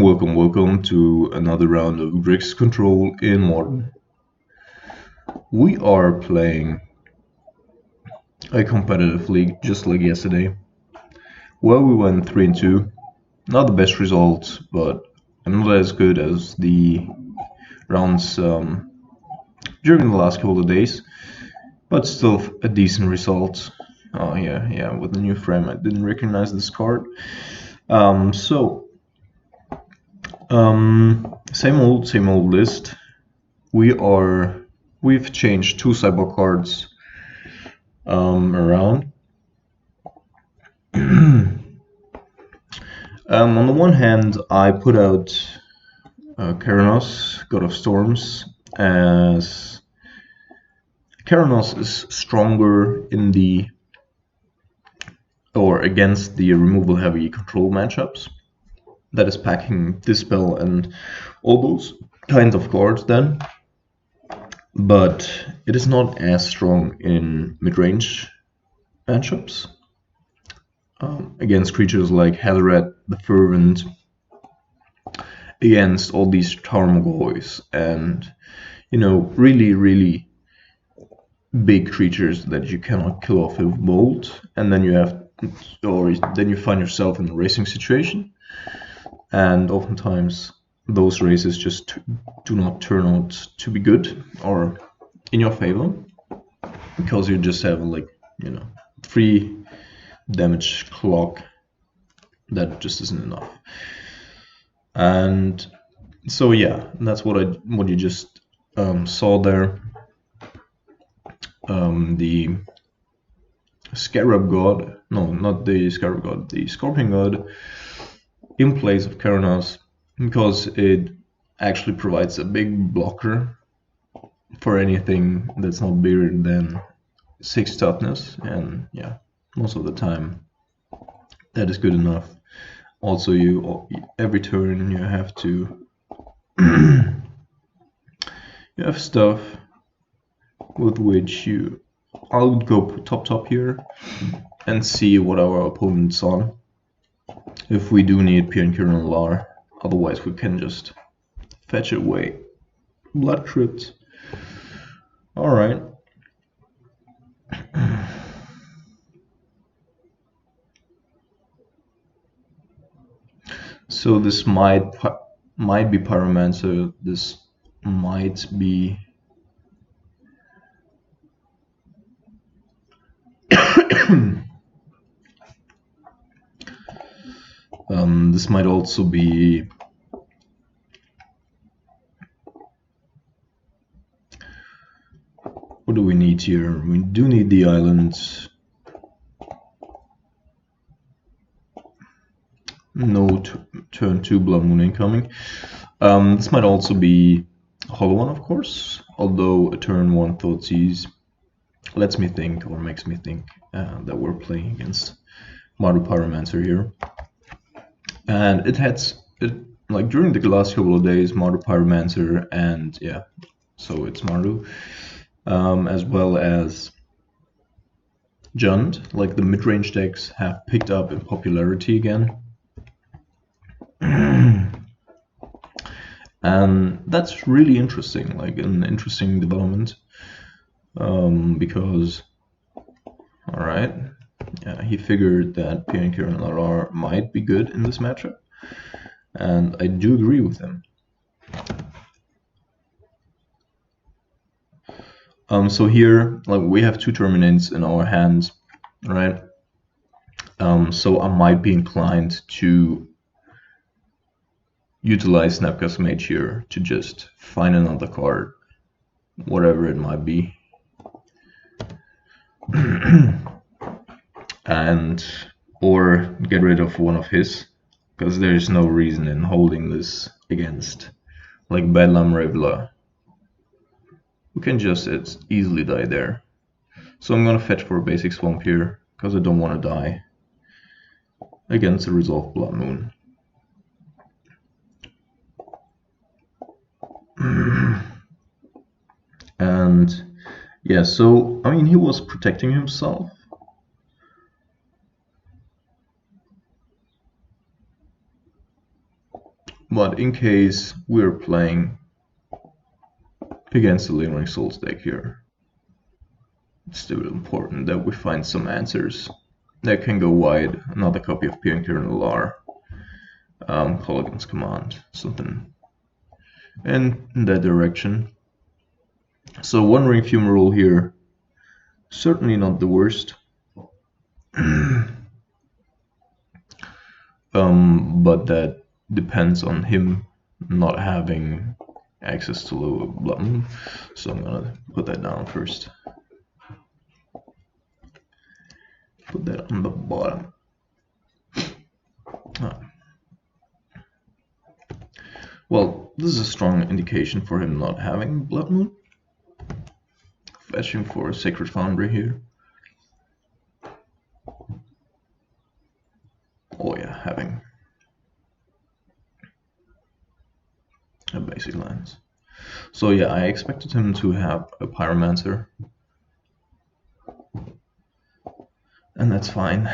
Welcome to another round of Grixis control in Modern. We are playing a competitive league just like yesterday. Well, we went 3-2. Not the best result, but not as good as the rounds during the last couple of days. But still a decent result. Oh yeah, with the new frame I didn't recognize this card. Same old list. We've changed two sideboard cards around. On the one hand, I put out Keranos, God of Storms, as Keranos is stronger in the or against the removal heavy control matchups. That is packing Dispel and all those kinds of cards then. But it is not as strong in mid-range matchups. Against creatures like Hazaret, the Fervent, against all these Tarmogoyfs and, really big creatures that you cannot kill off with Bolt, and then then you find yourself in a racing situation. And oftentimes those races just do not turn out to be good or in your favor, because you just have 3 damage clock that just isn't enough. And so yeah, that's what you just saw there. The Scarab God, no, not the Scarab God, the Scorpion God in place of Keranos, because it actually provides a big blocker for anything that's not bigger than 6 toughness, and yeah, most of the time that is good enough. Also, every turn you have to you have stuff with which I would go top here and see what our opponent's on. If we do need Piankiran and Lar, otherwise we can just fetch it away. Blood Crypt. Alright. So this might be Pyromancer, this might be this might also be what do we need here? We do need the islands. No turn 2 Blood Moon incoming. This might also be Hollow One, of course, although a turn 1 Thoughtseize lets me think, or makes me think, that we're playing against Mardu Pyromancer here. And like during the last couple of days, Mardu Pyromancer and yeah, so it's Mardu, as well as Jund, like the mid-range decks have picked up in popularity again. And that's really interesting, like an interesting development, because, alright, yeah, he figured that Piankiran and Larar might be good in this matchup, and I do agree with him. So here, like, we have 2 Terminates in our hands, right? So I might be inclined to utilize Snapcast Mage here to just find another card, whatever it might be, or get rid of one of his, because there's no reason in holding this against like Bedlam Revla. We can just easily die there. So I'm gonna fetch for a basic swamp here, because I don't want to die against the Resolve Blood Moon. And yeah, so I mean, he was protecting himself. But in case we're playing against the Lingering Souls deck here, it's still important that we find some answers that can go wide. Another copy of Pionker and Alar, Colligan's Command, something in that direction. So one ring fumarole here, certainly not the worst. But that depends on him not having access to low blood moon. So I'm gonna put that down first. Put that on the bottom. Well, this is a strong indication for him not having blood moon. Fetching for a Sacred Foundry here. Oh yeah, having a basic lens. So yeah, I expected him to have a Pyromancer. And that's fine.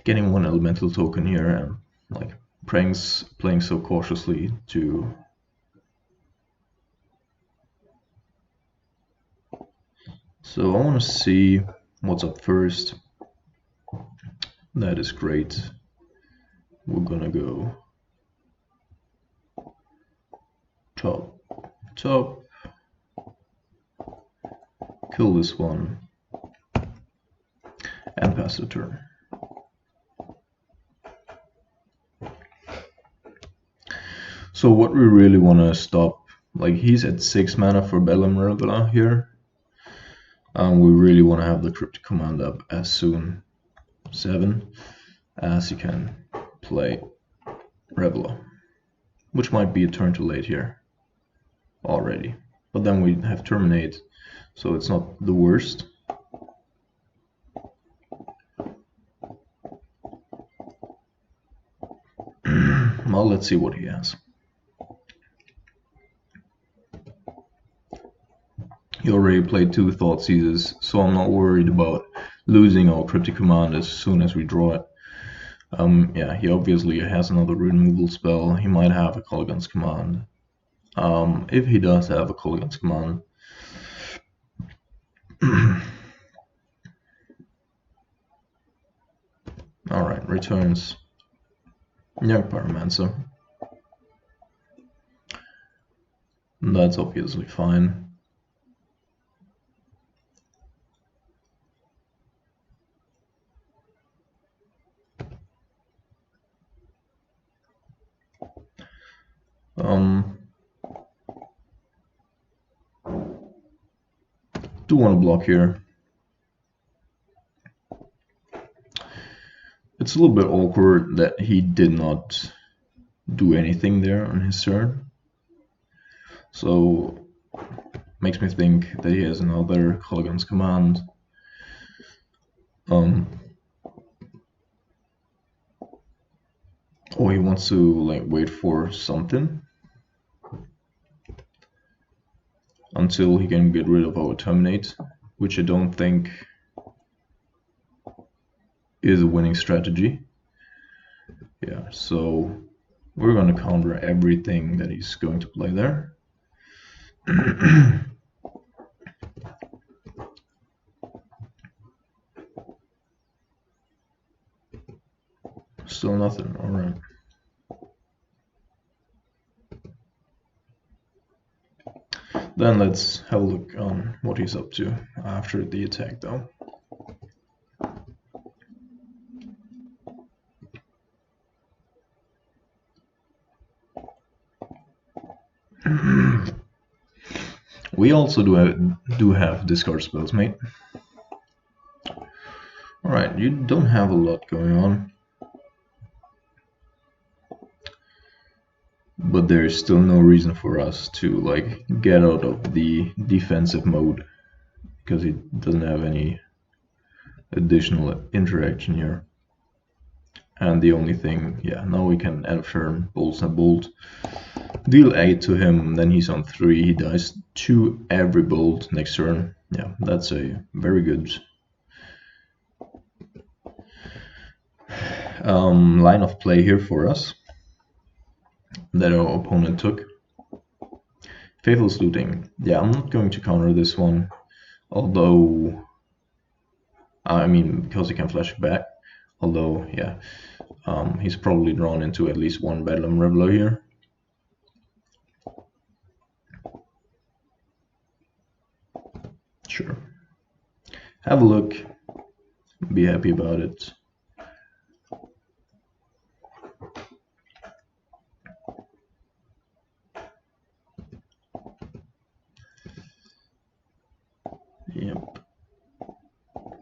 Getting one elemental token here and like playing so cautiously to so I want to see what's up first. That is great. We're gonna go top, kill this one, and pass the turn. So what we really want to stop, like he's at 6 mana for Bella Mirabella here. We really want to have the Cryptic Command up as soon, 7, as he can play Rebella, which might be a turn too late here already. But then we have Terminate, so it's not the worst. Well, let's see what he has. He already played 2 Thought Seizes, so I'm not worried about losing our Cryptic Command as soon as we draw it. Yeah, he obviously has another rune removal spell. He might have a Colligan's Command. If he does have a Colligan's Command, alright, returns Young Pyromancer. That's obviously fine. Do want to block here. It's a little bit awkward that he did not do anything there on his turn. So makes me think that he has another Colligan's Command. Or he wants to like wait for something until he can get rid of our Terminate, which I don't think is a winning strategy. Yeah, so we're going to counter everything that he's going to play there. Still nothing, alright. Then let's have a look on what he's up to after the attack though. We also do have discard spells, mate. Alright, you don't have a lot going on. But there's still no reason for us to like get out of the defensive mode because he doesn't have any additional interaction here. And the only thing, yeah, now we can end of turn, bolts and bolt. Deal 8 to him, then he's on 3, he dies to every bolt next turn. Yeah, that's a very good line of play here for us. that our opponent took. Faithless Looting. Yeah, I'm not going to counter this one, although I mean, because he can flash it back. Although, yeah, he's probably drawn into at least one Bedlam Reveler here. Sure. Have a look. Be happy about it. Yep.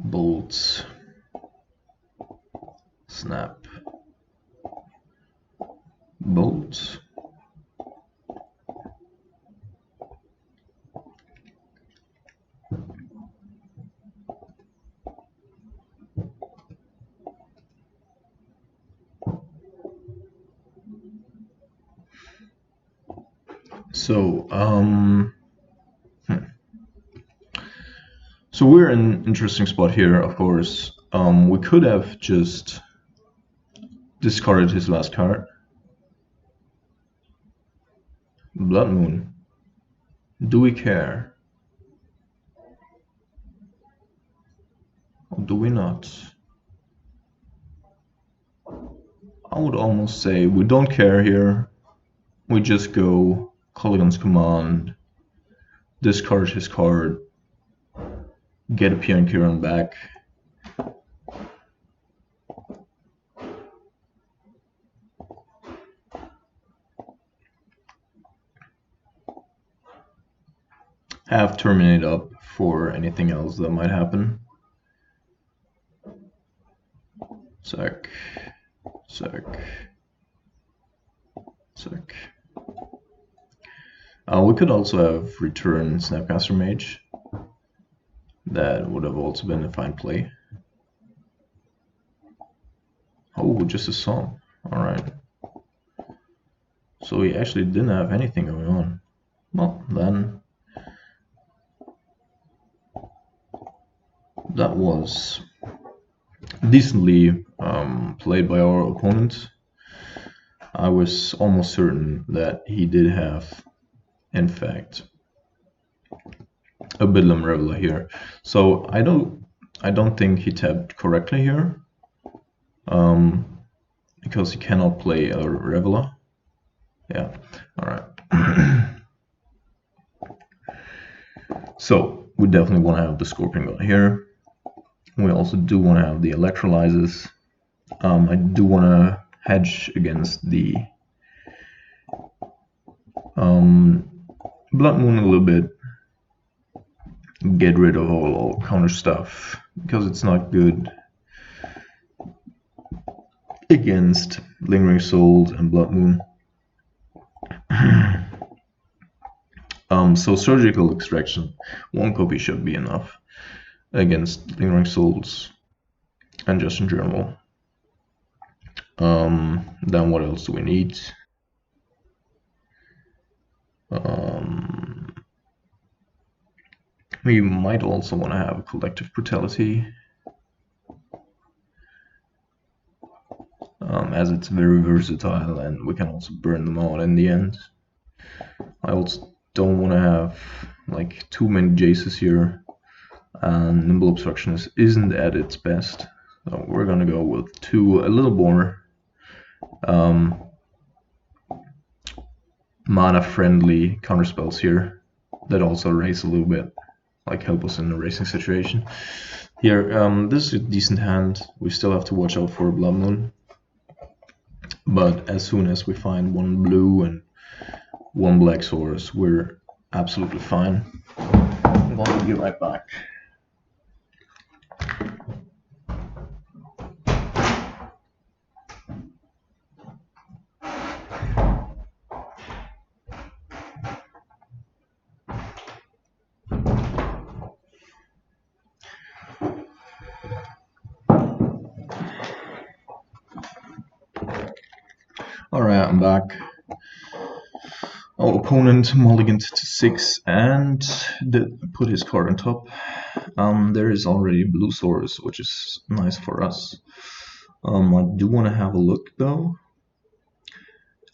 Bolts. Snap. Bolts. So, So we're in an interesting spot here, of course. We could have just discarded his last card. Blood Moon. Do we care? Or do we not? I would almost say we don't care here. We just go Colligan's Command, discard his card, get a Pion Kiran back. Have Terminate up for anything else that might happen. Sack. We could also have returned Snapcaster Mage. That would have also been a fine play. Oh, just a song. Alright. So he actually didn't have anything going on. Well, then that was decently played by our opponent. I was almost certain that he did have, in fact, a Bedlam Reveler here. So I don't think he tapped correctly here, because he cannot play a Reveler. Yeah, all right. So we definitely want to have the Scorpion God here. We also do want to have the Electrolyzes. I do want to hedge against the Blood Moon a little bit. Get rid of all counter stuff, because it's not good against Lingering Souls and Blood Moon. So Surgical Extraction, 1 copy should be enough against Lingering Souls and just in general. Then what else do we need? We might also want to have a Collective Brutality, as it's very versatile and we can also burn them out in the end. I also don't want to have like too many Jaces here, and Nimble Obstructionist isn't at its best. So we're gonna go with 2 a little more mana-friendly counterspells here that also raise a little bit, like help us in the racing situation. Here, this is a decent hand. We still have to watch out for Blood Moon, but as soon as we find 1 blue and 1 black source, we're absolutely fine. I'm going to be right back. Alright, I'm back. Our opponent mulliganed to 6 and put his card on top. There is already a blue source, which is nice for us. I do want to have a look though.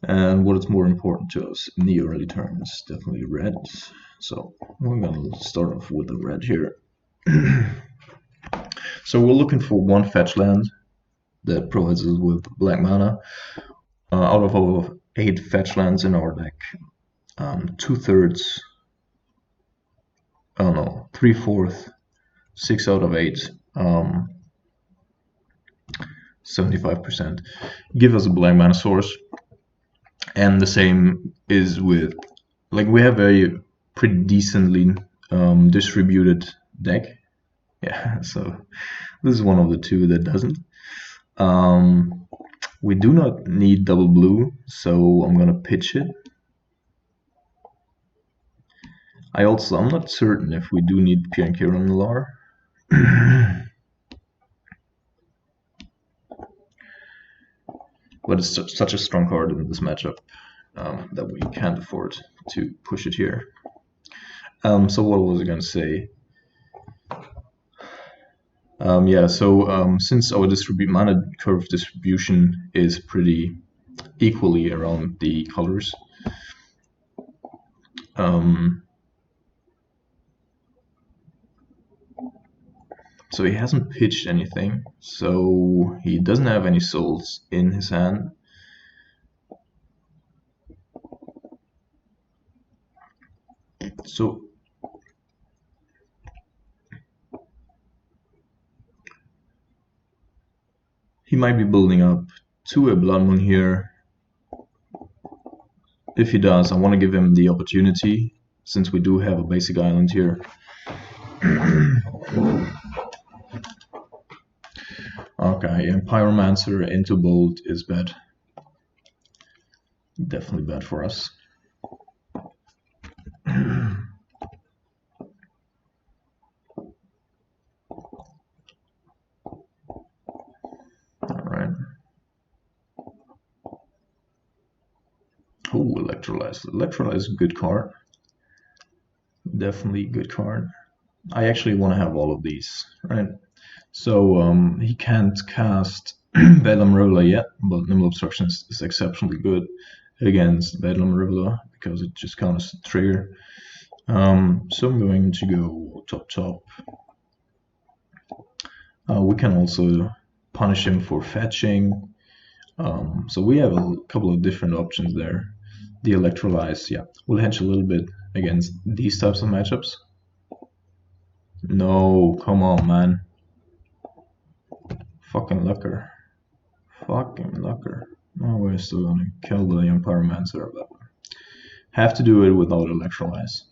And what is more important to us in the early turns? Definitely red. So we're gonna start off with the red here. So we're looking for one fetch land that provides us with black mana. Out of our 8 fetch lands in our deck, 2/3, I don't know, 3/4, 6 out of 8, 75% give us a black mana source. And the same is with, like, we have a pretty decently distributed deck. Yeah, so this is one of the two that doesn't. We do not need double blue, so I'm gonna pitch it. I'm not certain if we do need Piankir on Lar. But it's such a strong card in this matchup that we can't afford to push it here. So what was I gonna say? Since our mana curve distribution is pretty equally around the colors, so he hasn't pitched anything, so he doesn't have any souls in his hand. So he might be building up to a Blood Moon here. If he does, I want to give him the opportunity, since we do have a basic island here. Okay, and Pyromancer into Bolt is bad. Definitely bad for us. Alright. Oh, Electrolyze. Electrolyze is a good card. Definitely a good card. I actually want to have all of these, right? So he can't cast Bedlam Reveler yet, but Nimble Obstruction is exceptionally good against Bedlam Reveler because it just counters the trigger. So I'm going to go top. We can also punish him for fetching. So we have a couple of different options there. The Electrolyze, yeah, we'll hedge a little bit against these types of matchups. No, come on, man. Fucking Lucker. Oh, we're still gonna kill the young Pyromancer, but have to do it without Electrolyze.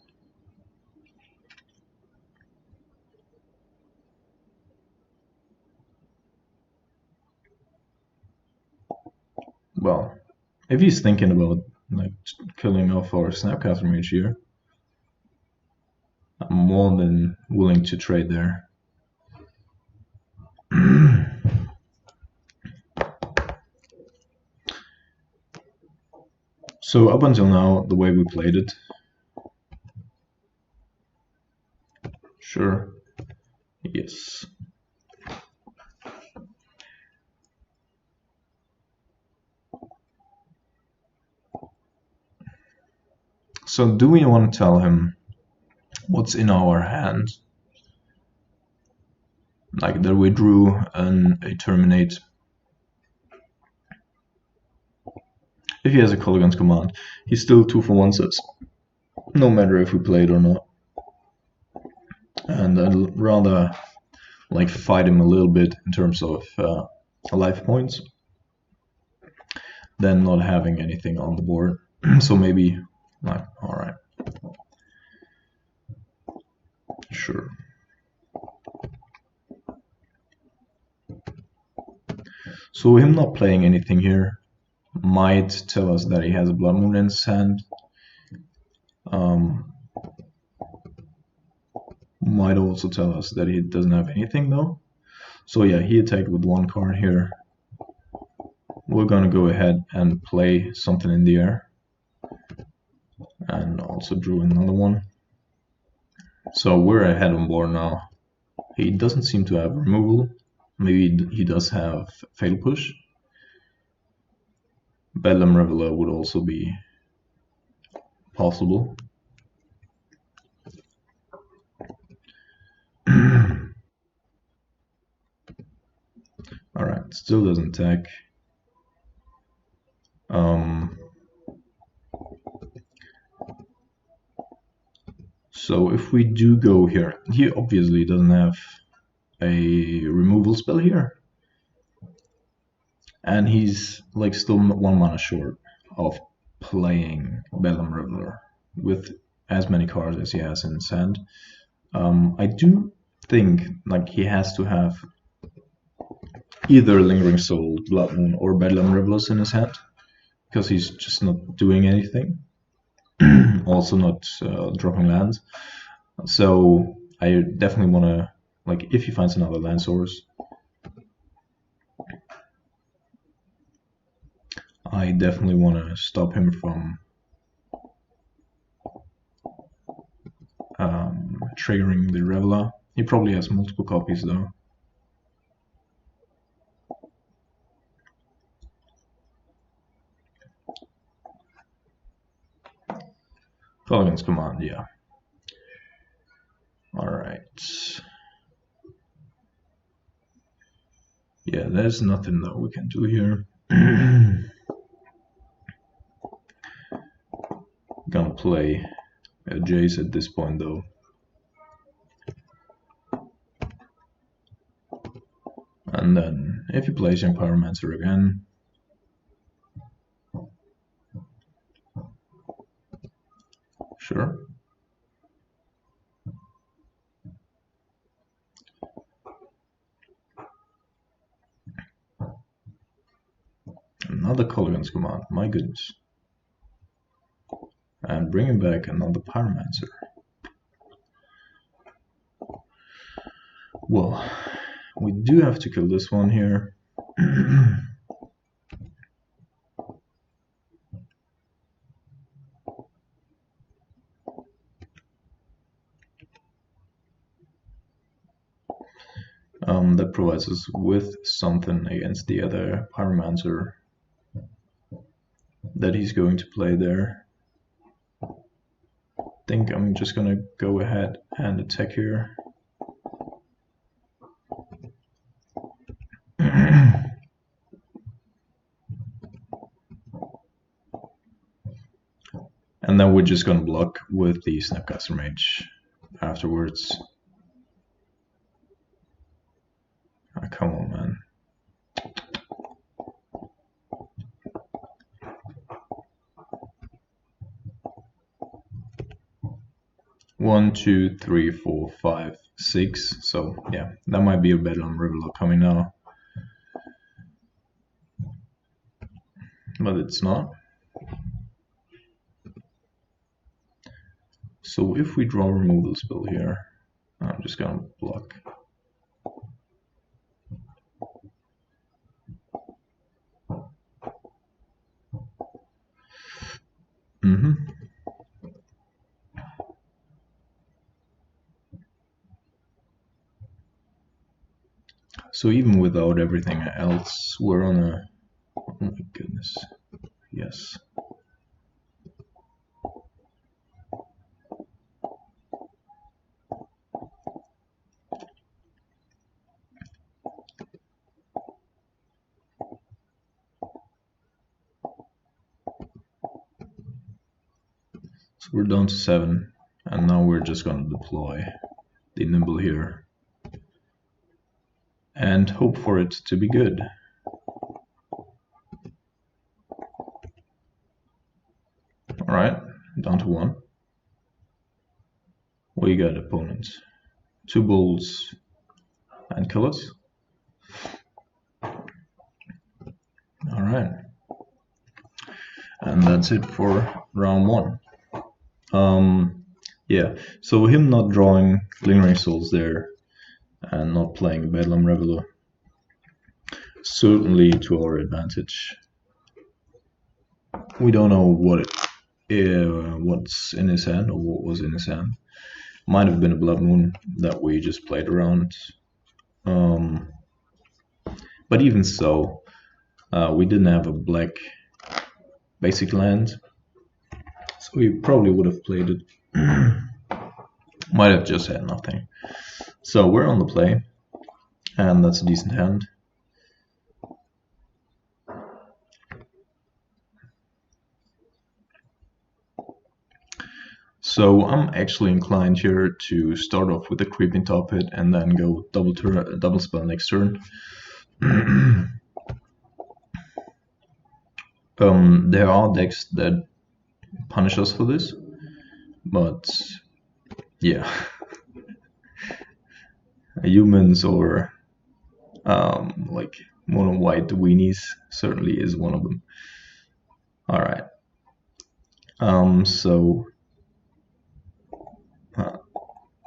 Well, if he's thinking about like killing off our Snapcaster Mage here, I'm more than willing to trade there. So up until now, the way we played it, sure, yes. So do we want to tell him what's in our hand? Like that we drew a Terminate. If he has a Colligan's Command, he's still 2 for 1 sets, no matter if we play it or not. And I'd rather like fight him a little bit in terms of life points than not having anything on the board. So maybe, like, alright. Sure. So him not playing anything here might tell us that he has a Blood Moon in his hand. Might also tell us that he doesn't have anything though. So yeah, he attacked with 1 card here. We're gonna go ahead and play something in the air. And also drew another one. So we're ahead on board now. He doesn't seem to have removal. Maybe he does have Fatal Push. Bedlam Reveler would also be possible. Alright, still doesn't attack. So if we do go here, he obviously doesn't have a removal spell here. And he's like still 1 mana short of playing Bedlam Reveler with as many cards as he has in his hand. I do think like he has to have either Lingering Soul, Blood Moon, or Bedlam Revelers in his hand, because he's just not doing anything. Also not dropping lands. So I definitely want to, like, if he finds another land source, I definitely want to stop him from triggering the Reveler. He probably has multiple copies though. Colligan's Command, yeah. Alright. Yeah, there's nothing that we can do here. Gonna play Jace at this point though. And then if he plays Young Pyromancer again, sure. Another Colligan's Command, my goodness. And bringing back another Pyromancer. Well, we do have to kill this one here. That provides us with something against the other Pyromancer that he's going to play there. I think I'm just gonna go ahead and attack here. And then we're just gonna block with the Snapcaster Mage afterwards. Oh, come on, man. One, two, three, four, five, six. So yeah, that might be a Bedlam Reveler coming now. But it's not. So if we draw a removal spell here, I'm just gonna block. So even without everything else, we're on a... Oh my goodness. Yes. So we're down to 7, and now we're just going to deploy the Nimble here and hope for it to be good. Alright, down to 1. What you got, opponent? 2 bolts and kill us. Alright. And that's it for round 1. Yeah, so him not drawing Lingering Souls there and not playing Bedlam Reveler, certainly to our advantage. We don't know what's in his hand or what was in his hand. Might have been a Blood Moon that we just played around. But even so, we didn't have a black basic land. So he probably would have played it. Might have just had nothing. So we're on the play, and that's a decent hand. So I'm actually inclined here to start off with a creeping top hit and then go double spell next turn. There are decks that punish us for this, but yeah, humans or like mono white weenies certainly is one of them. All right. So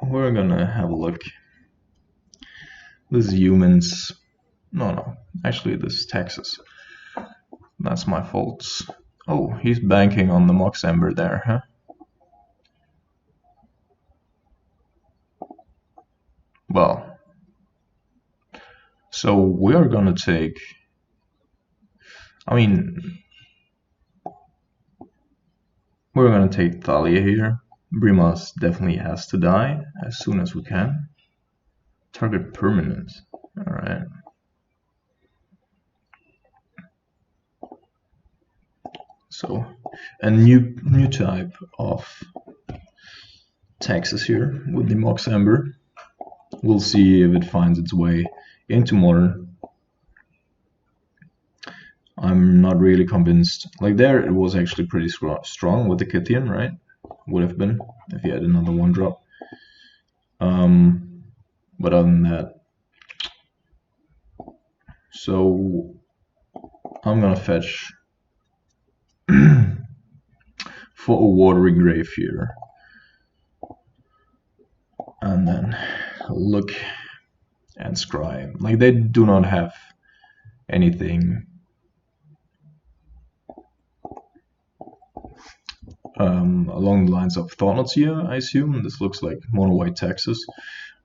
we're gonna have a look. This is humans. No, actually this is Texas. That's my fault. Oh, he's banking on the Mox Ember there, huh? Well, so we're gonna take, I mean, we're gonna take Thalia here. Brimas definitely has to die as soon as we can. Target permanent. Alright. So a new type of Texas here with the Mox Ember. We'll see if it finds its way into Modern. I'm not really convinced. Like there, it was actually pretty strong with the Kythian, right? Would have been if he had another 1-drop. But other than that, so I'm gonna fetch for a watery grave here, and then look and scry. Like they do not have anything along the lines of Thoughtknots here, I assume. This looks like mono white Texas,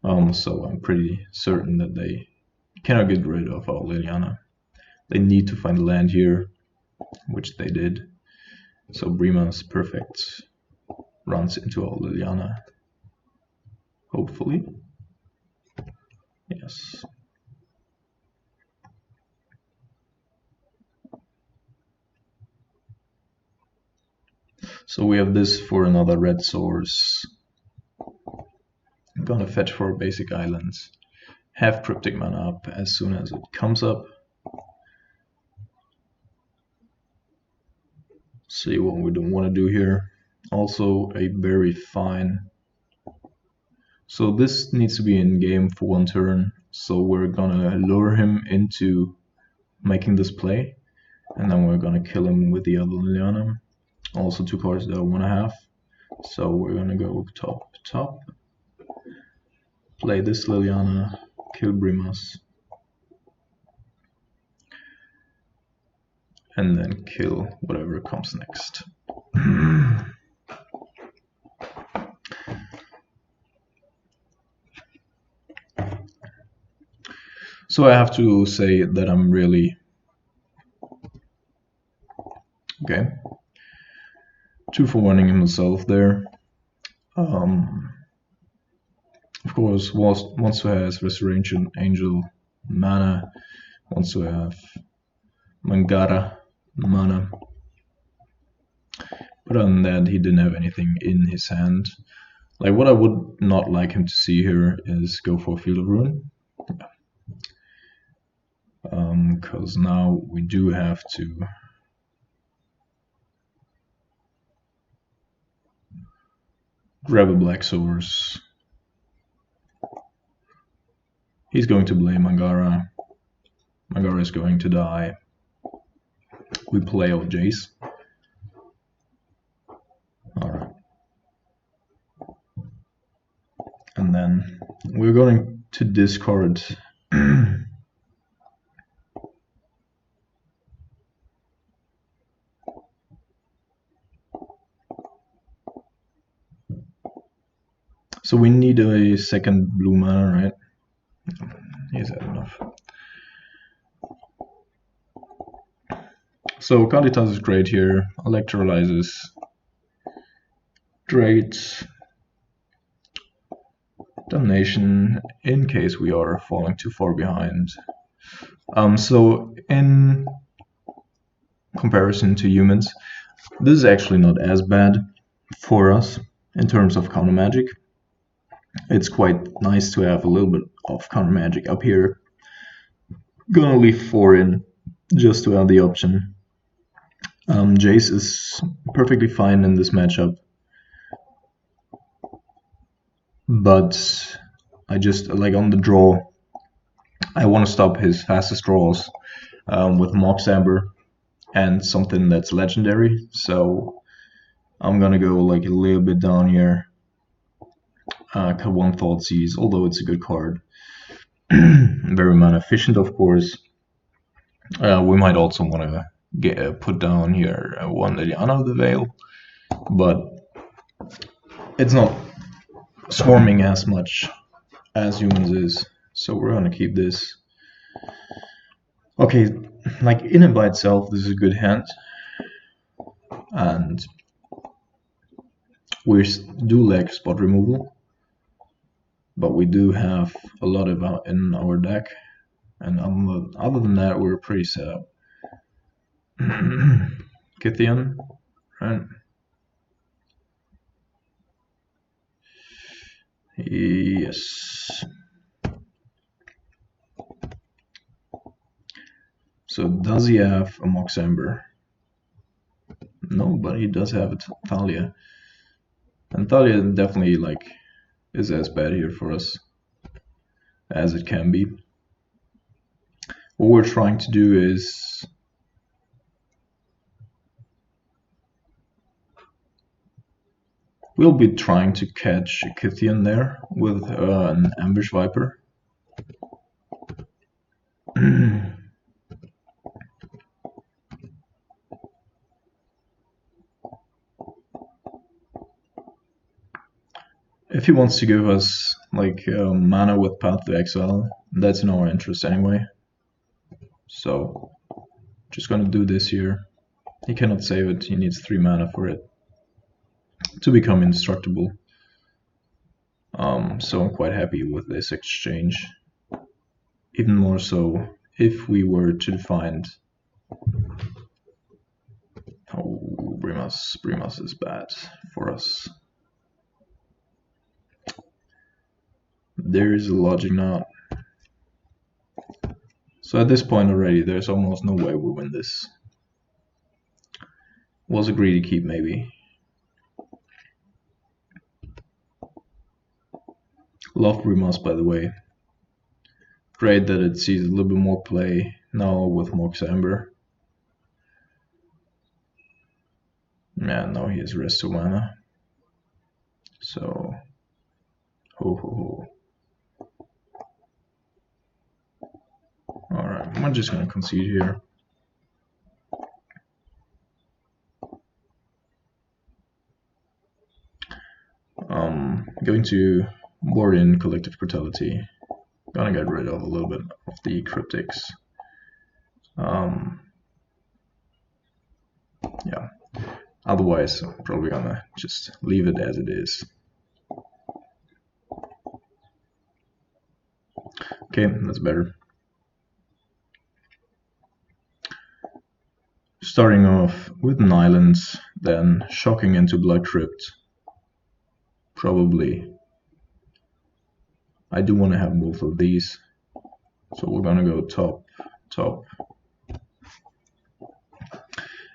so I'm pretty certain that they cannot get rid of our Liliana. They need to find land here, which they did. So Brima's perfect runs into our Liliana. Hopefully. Yes. So we have this for another red source. I'm gonna fetch for basic islands. Have Cryptic Mana up as soon as it comes up. See what we don't want to do here. Also a very fine. So this needs to be in game for 1 turn. So we're gonna lure him into making this play, and then we're gonna kill him with the other Liliana. Also 2 cards that I want to have. So we're gonna go top. Play this Liliana, kill Brimas, and then kill whatever comes next. So I have to say that I'm really okay. 2 for 1ing himself there. Of course, wants to have Resurrection Angel mana, wants to have Mangara mana. But other than that, he didn't have anything in his hand. Like what I would not like him to see here is go for Field of Ruin. Because now we do have to grab a black source. He's going to blame Mangara. Mangara is going to die. We play our Jace. Alright. And then we're going to discard so we need a second blue mana, right? He's had enough. So Kalitas is great here. Electrolyzes, great. Damnation in case we are falling too far behind. So in comparison to humans, this is actually not as bad for us in terms of counter magic. It's quite nice to have a little bit of counter magic up here. Gonna leave 4 in just to have the option. Jace is perfectly fine in this matchup, but I just like on the draw. I want to stop his fastest draws with Mox Amber and something that's legendary. So I'm gonna go like a little bit down here. One Thoughtseize, although it's a good card. Very mana efficient, of course. We might also want to put down here one Liliana of the Veil, but it's not swarming as much as humans is, so we're gonna keep this. Okay, like in and by itself, this is a good hand, and we do lack spot removal, but we do have a lot of in our deck, and other than that, we're pretty set up. Kythian, right? Yes. So does he have a Mox Amber? No, but he does have a Thalia. And Thalia definitely like is as bad here for us as it can be. What we're trying to do is we'll be trying to catch a Kythian there with an Ambush Viper. If he wants to give us like mana with Path to Exile, that's in our interest anyway. So just gonna do this here. He cannot save it, he needs 3 mana for it to become indestructible. So I'm quite happy with this exchange. Even more so if we were to find... Oh, Brimas is bad for us. There is a logic knot. So at this point already, there's almost no way we win this. Was a greedy keep maybe. Love Brimas, by the way. Great that it sees a little bit more play now with Mox Amber. Yeah, now he has rest of mana. So, ho ho ho. Alright, I'm just gonna concede here. Going to board in Collective Brutality. Gonna get rid of a little bit of the cryptics. Yeah. Otherwise, I'm probably gonna just leave it as it is. Okay, that's better. Starting off with an island, then shocking into Blood Crypt. Probably. I do want to have both of these, so we're gonna go top, top.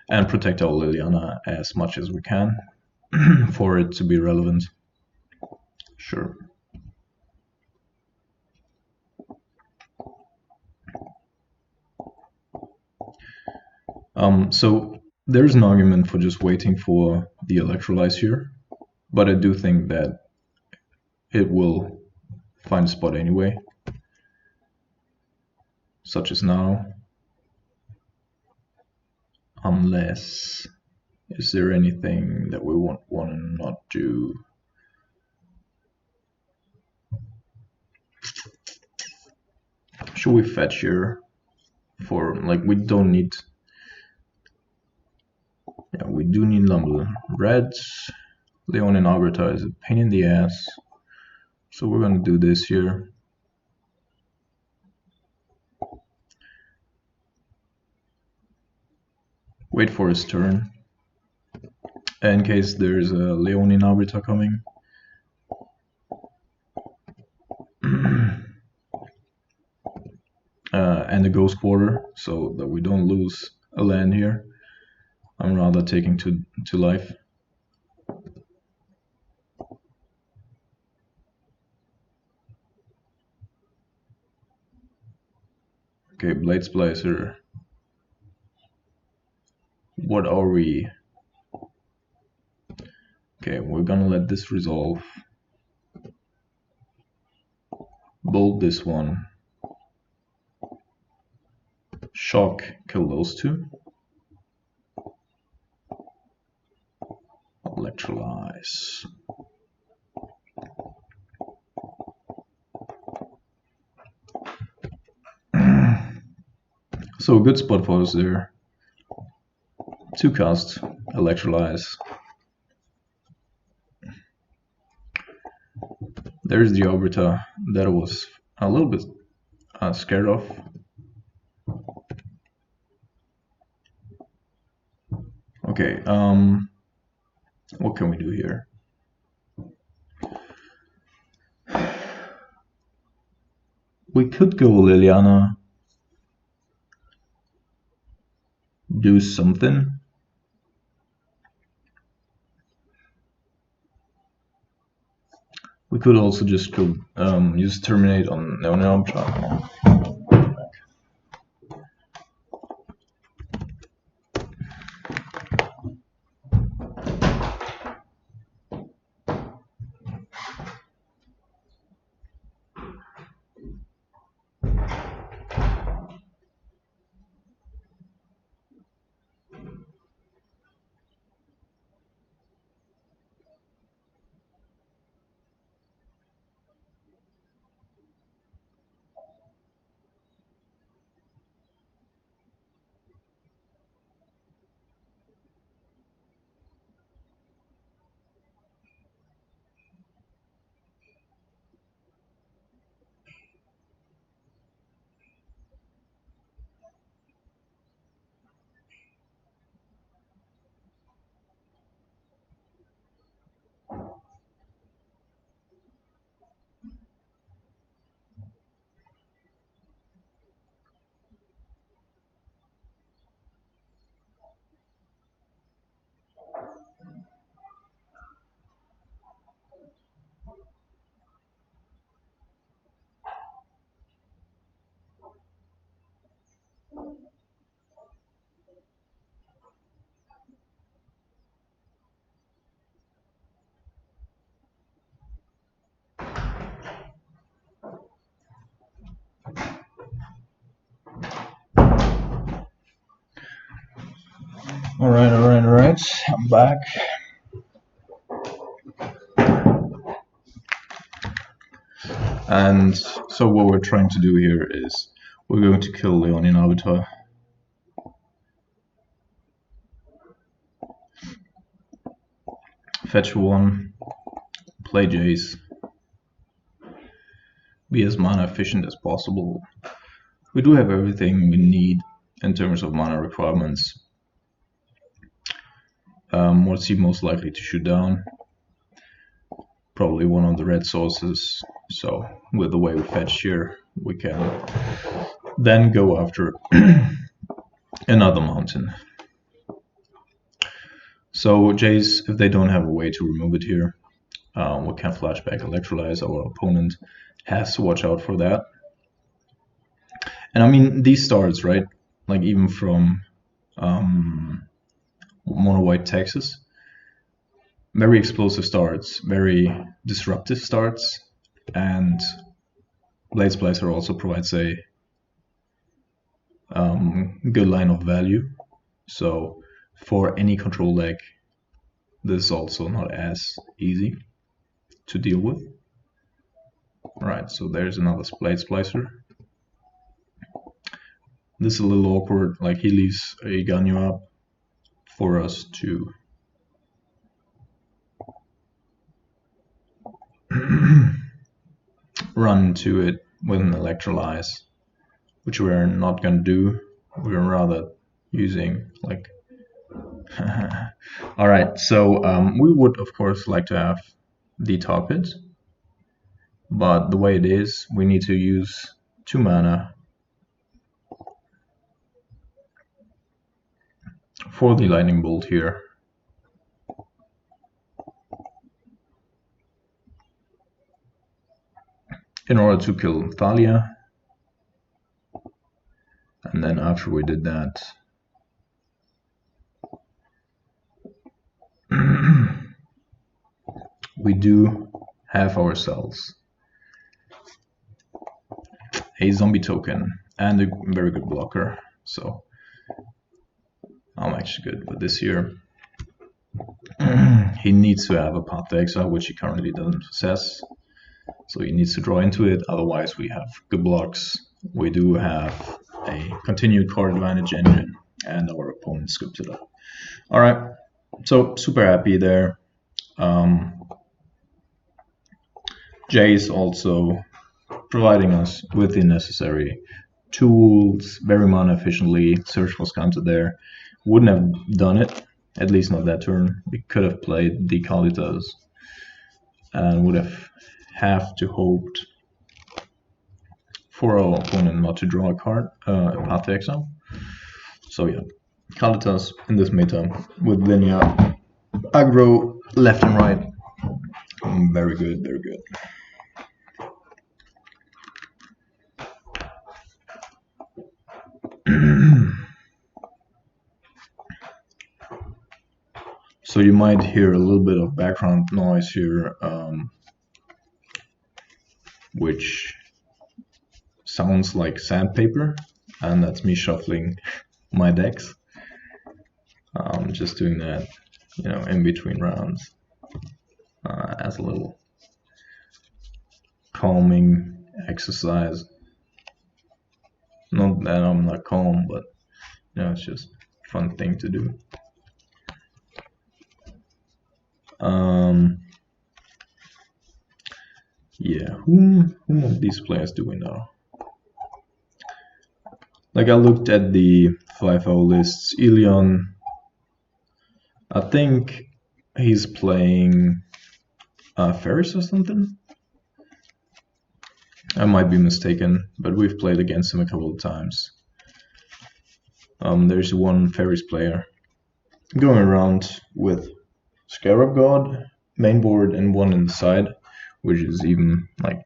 And protect our Liliana as much as we can for it to be relevant. Sure. So there's an argument for just waiting for the electrolyze here, but I do think that it will find a spot anyway, such as now. Unless, is there anything that we want to not do? Should we fetch here? For like, we don't need Yeah, we do need Lumber Reds. Leonin Arbiter is a pain in the ass. So we're gonna do this here. Wait for his turn. In case there's a Leonin Arbiter coming. And a Ghost Quarter, so that we don't lose a land here. I'm rather taking to life. Okay, Blade Splicer. What are we? Okay, we're gonna let this resolve. Bolt this one. Shock, kill those two. Electrolyze. So a good spot for us there. 2 cast, Electrolyze. There's the Arbiter that I was a little bit scared of. Okay, what can we do here? We could go Liliana, do something. We could also just go use Terminate on Neonarbiter. Alright, I'm back. And so what we're trying to do here is we're going to kill Leonin Arbiter. Fetch 1, play Jace, be as mana efficient as possible. We do have everything we need in terms of mana requirements. What's he most likely to shoot down? Probably one of the red sources. So with the way we fetch here, we can then go after another mountain. So Jace, if they don't have a way to remove it here, we can flashback Electrolyze. Our opponent has to watch out for that. And I mean, these starts, right? Like even from Mono White Texas, very explosive starts, very disruptive starts, and Blade Splicer also provides a good line of value. So for any control deck, this is also not as easy to deal with. Alright, so there's another Blade Splicer. This is a little awkward, like he leaves a Ganyu up for us to run into it with an electrolyze, which we're not going to do. We're rather using like all right, so we would of course like to have the top pit, but the way it is, we need to use 2 mana for the lightning bolt here. In order to kill Thalia. And then after we did that, we do have ourselves a zombie token and a very good blocker. So I'm actually good with this here. He needs to have a path to exile, which he currently doesn't possess. So he needs to draw into it, otherwise we have good blocks. We do have a continued card advantage engine, and our opponent scoops it up. Alright, so super happy there. Jay is also providing us with the necessary tools, very mana efficiently. Search was counted there. Wouldn't have done it, at least not that turn. We could have played the Kalitas and would have to hoped for our opponent not to draw a card, a path to exile. So yeah, Kalitas in this meta with linear aggro left and right. Very good, very good. So you might hear a little bit of background noise here, which sounds like sandpaper, and that's me shuffling my decks. Just doing that, you know, in between rounds as a little calming exercise. Not that I'm not calm, but you know, it's just a fun thing to do. Yeah, whom of these players do we know? Like I looked at the 5-0 lists. Ilion, I think he's playing Ferris or something. I might be mistaken, but we've played against him a couple of times. There's one Ferris player going around with Scarab God, main board, and one in the side, which is even like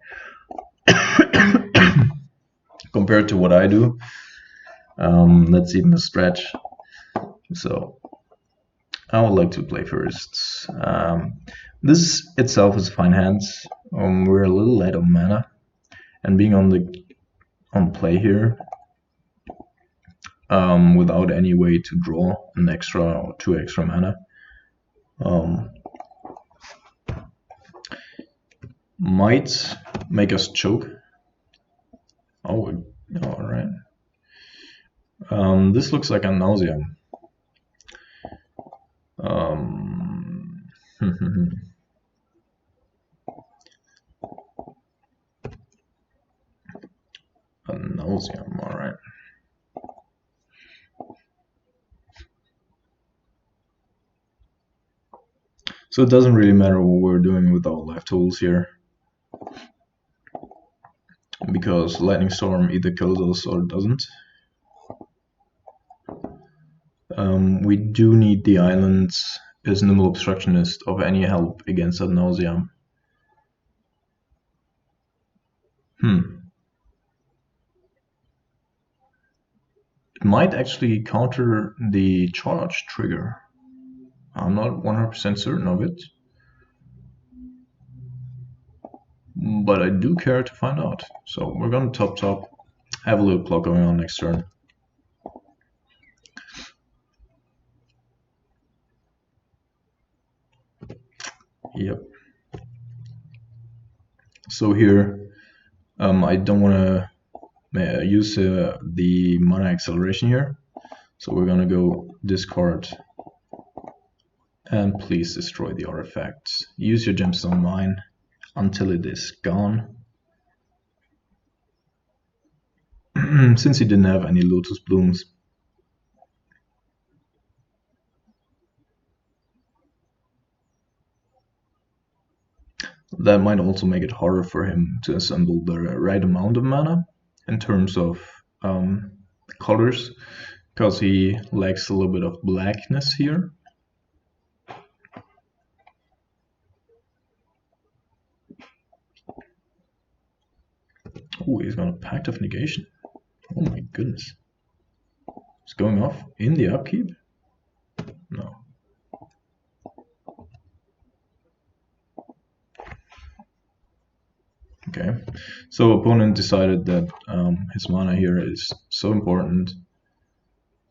compared to what I do, that's even a stretch. So I would like to play first. This itself is fine hands. We're a little light on mana, and being on play here without any way to draw an extra or 2 extra mana might make us choke. Oh, all right. This looks like a nauseam. A nauseam, all right. So it doesn't really matter what we're doing with our life tools here, because Lightning Storm either kills us or doesn't. We do need the islands as Nimble Obstructionist of any help against that nauseam. It might actually counter the charge trigger. I'm not 100% certain of it, but I do care to find out. So we're going to top, have a little clock going on next turn. Yep. So here, I don't want to use the mana acceleration here. So we're going to go discard And please destroy the artifacts. Use your gemstone mine until it is gone. Since he didn't have any lotus blooms. That might also make it harder for him to assemble the right amount of mana in terms of colors, because he lacks a little bit of blackness here. Oh, he's got a Pact of Negation. Oh my goodness. It's going off in the upkeep? No. Okay, so opponent decided that his mana here is so important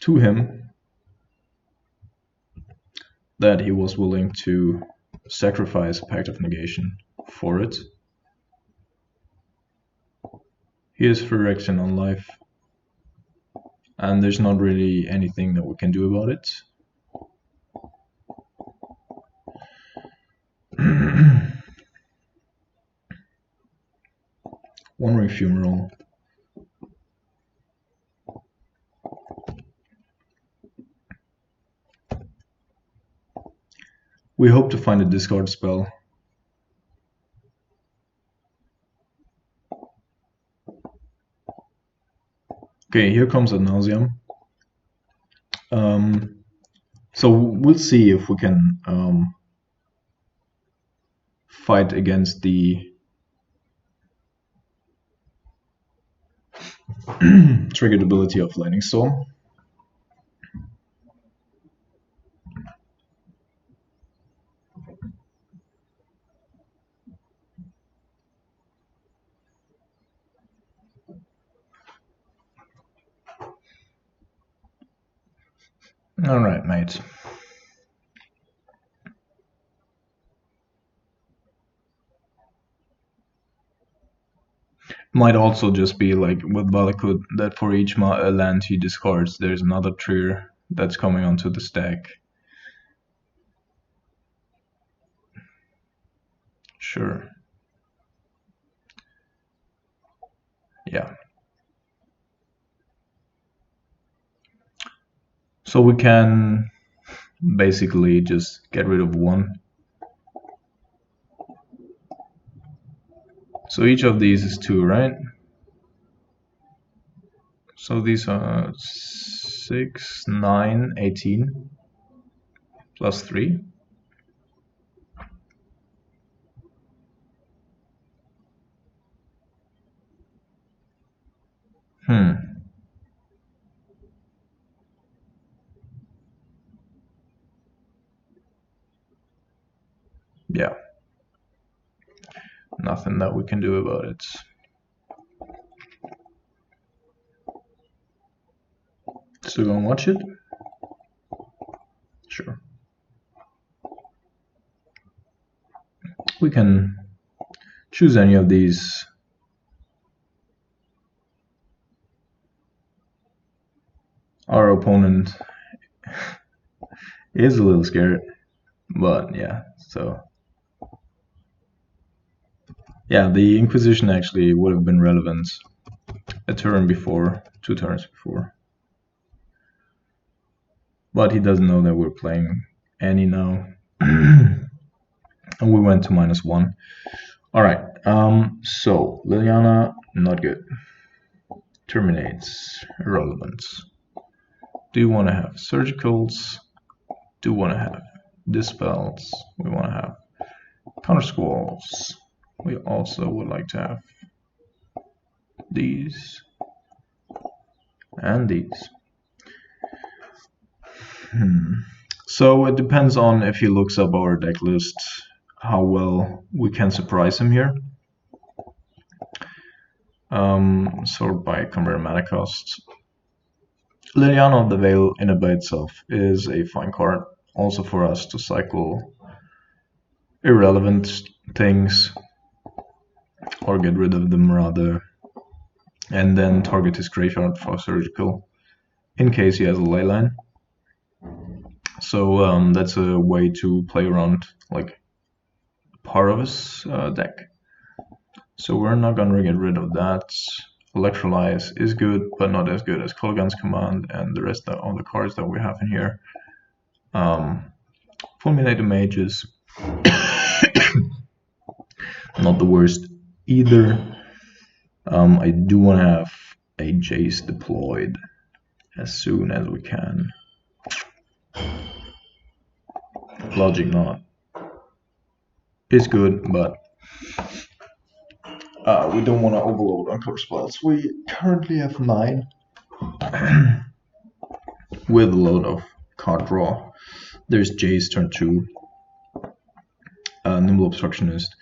to him that he was willing to sacrifice Pact of Negation for it. He is free action on life, and there's not really anything that we can do about it. One Ring Funeral. We hope to find a discard spell. Okay, here comes a nauseam. So we'll see if we can fight against the triggered ability of Lightning Storm. Alright, mate. Might also just be like with Valakut that for each land he discards, there's another trigger that's coming onto the stack. Sure. Yeah. So we can basically just get rid of one. So each of these is 2, right? So these are 6, 9, 18 plus 3. Yeah. Nothing that we can do about it. Still gonna watch it? Sure. We can choose any of these. Our opponent is a little scared, but yeah, so yeah, the Inquisition actually would have been relevant a turn before, 2 turns before. But he doesn't know that we're playing any now. And we went to -1. Alright, so Liliana, not good. Terminates, irrelevance. Do you want to have surgicals? Do you want to have dispels? We want to have counter squalls. We also would like to have these and these. So it depends on if he looks up our deck list, how well we can surprise him here. Sort by convert mana cost. Liliana of the Veil in and by itself is a fine card, also for us to cycle irrelevant things, or get rid of them rather, and then target his graveyard for surgical in case he has a leyline. So that's a way to play around like part of his deck. So we're not gonna get rid of that. Electrolyze is good, but not as good as Kolaghan's Command and the rest of all the cards that we have in here. Fulminate the Mages, not the worst either. I do want to have a Jace deployed as soon as we can. Logic Knot is good, but we don't want to overload on cover spells. We currently have 9 with a lot of card draw. There's Jace turn 2, Nimble Obstructionist.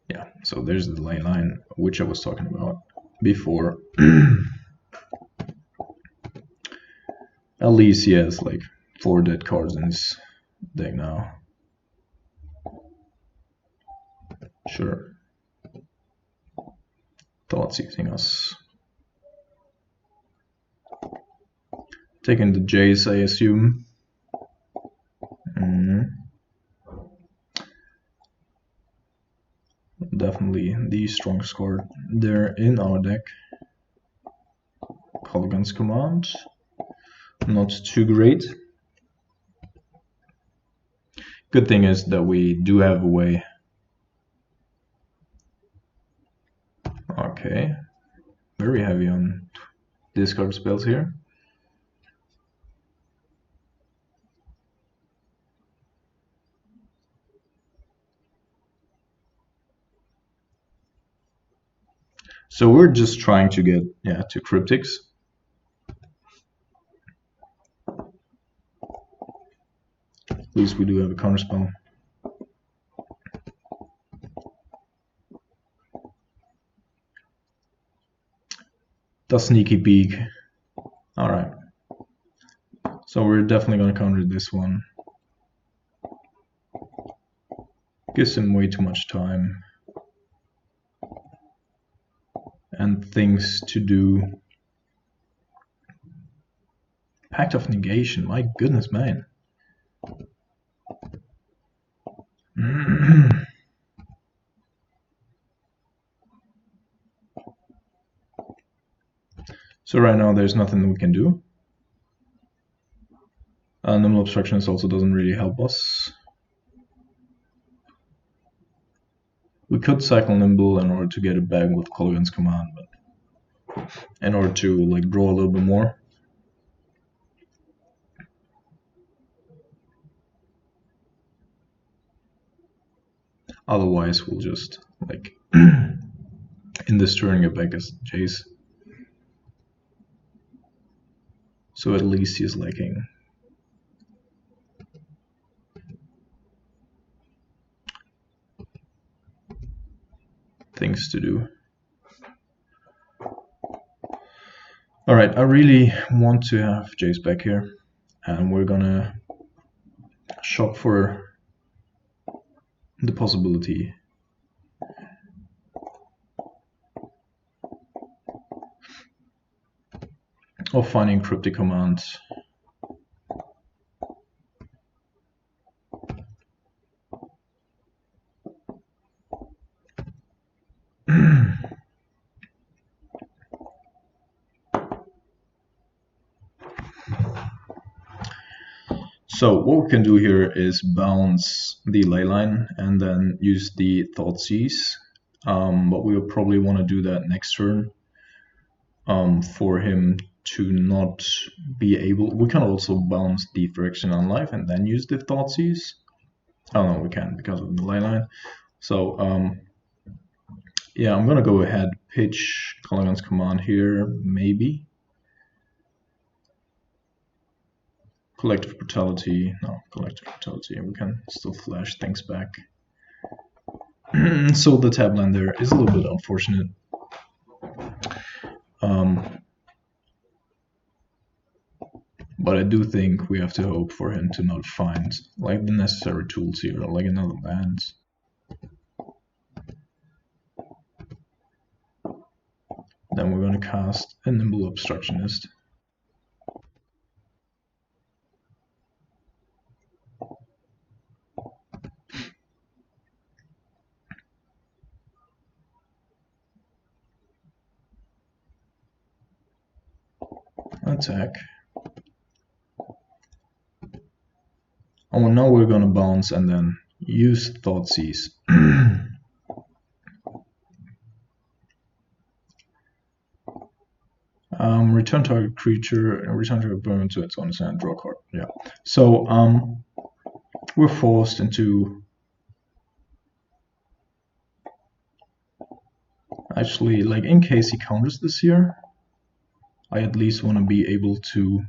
Yeah, so there's the ley line, which I was talking about before. At least he has like 4 dead cards in his deck now. Sure. Thoughts using us. Taking the Jace, I assume. Definitely the strongest card there in our deck. Kolaghan's Command. Not too great. Good thing is that we do have a way. Okay. Very heavy on discard spells here. So we're just trying to get to Cryptics. At least we do have a counterspell. The Sneaky Peek. Alright. So we're definitely gonna counter this one. Gives him way too much time and things to do. Pact of Negation, my goodness, man. So right now there's nothing we can do. Nimble Obstructionist also doesn't really help us. We could cycle Nimble in order to get it back with Kolaghan's Command, but in order to like draw a little bit more. Otherwise we'll just like in this turn get back as Jace. So at least he's lacking. Things to do. Alright, I really want to have Jace back here, and we're gonna shop for the possibility of finding cryptic commands. So what we can do here is bounce the Leyline and then use the Thoughtseize, but we'll probably want to do that next turn for him to not be able. We can also bounce the Friction on Life and then use the Thoughtseize. Oh no, we can't because of the Leyline. So yeah, I'm gonna go ahead, pitch Kolaghan's Command here, maybe. Collective Brutality, no, Collective Brutality, we can still flash things back. So the tab line there is a little bit unfortunate. But I do think we have to hope for him to not find like the necessary tools here, like another land. Then we're going to cast a Nimble Obstructionist. attack. Oh, now we're gonna bounce and then use Thoughtseize. Return target creature, return target burn to its own and draw a card. Yeah. So we're forced into actually, like, in case he counters this here, I at least want to be able to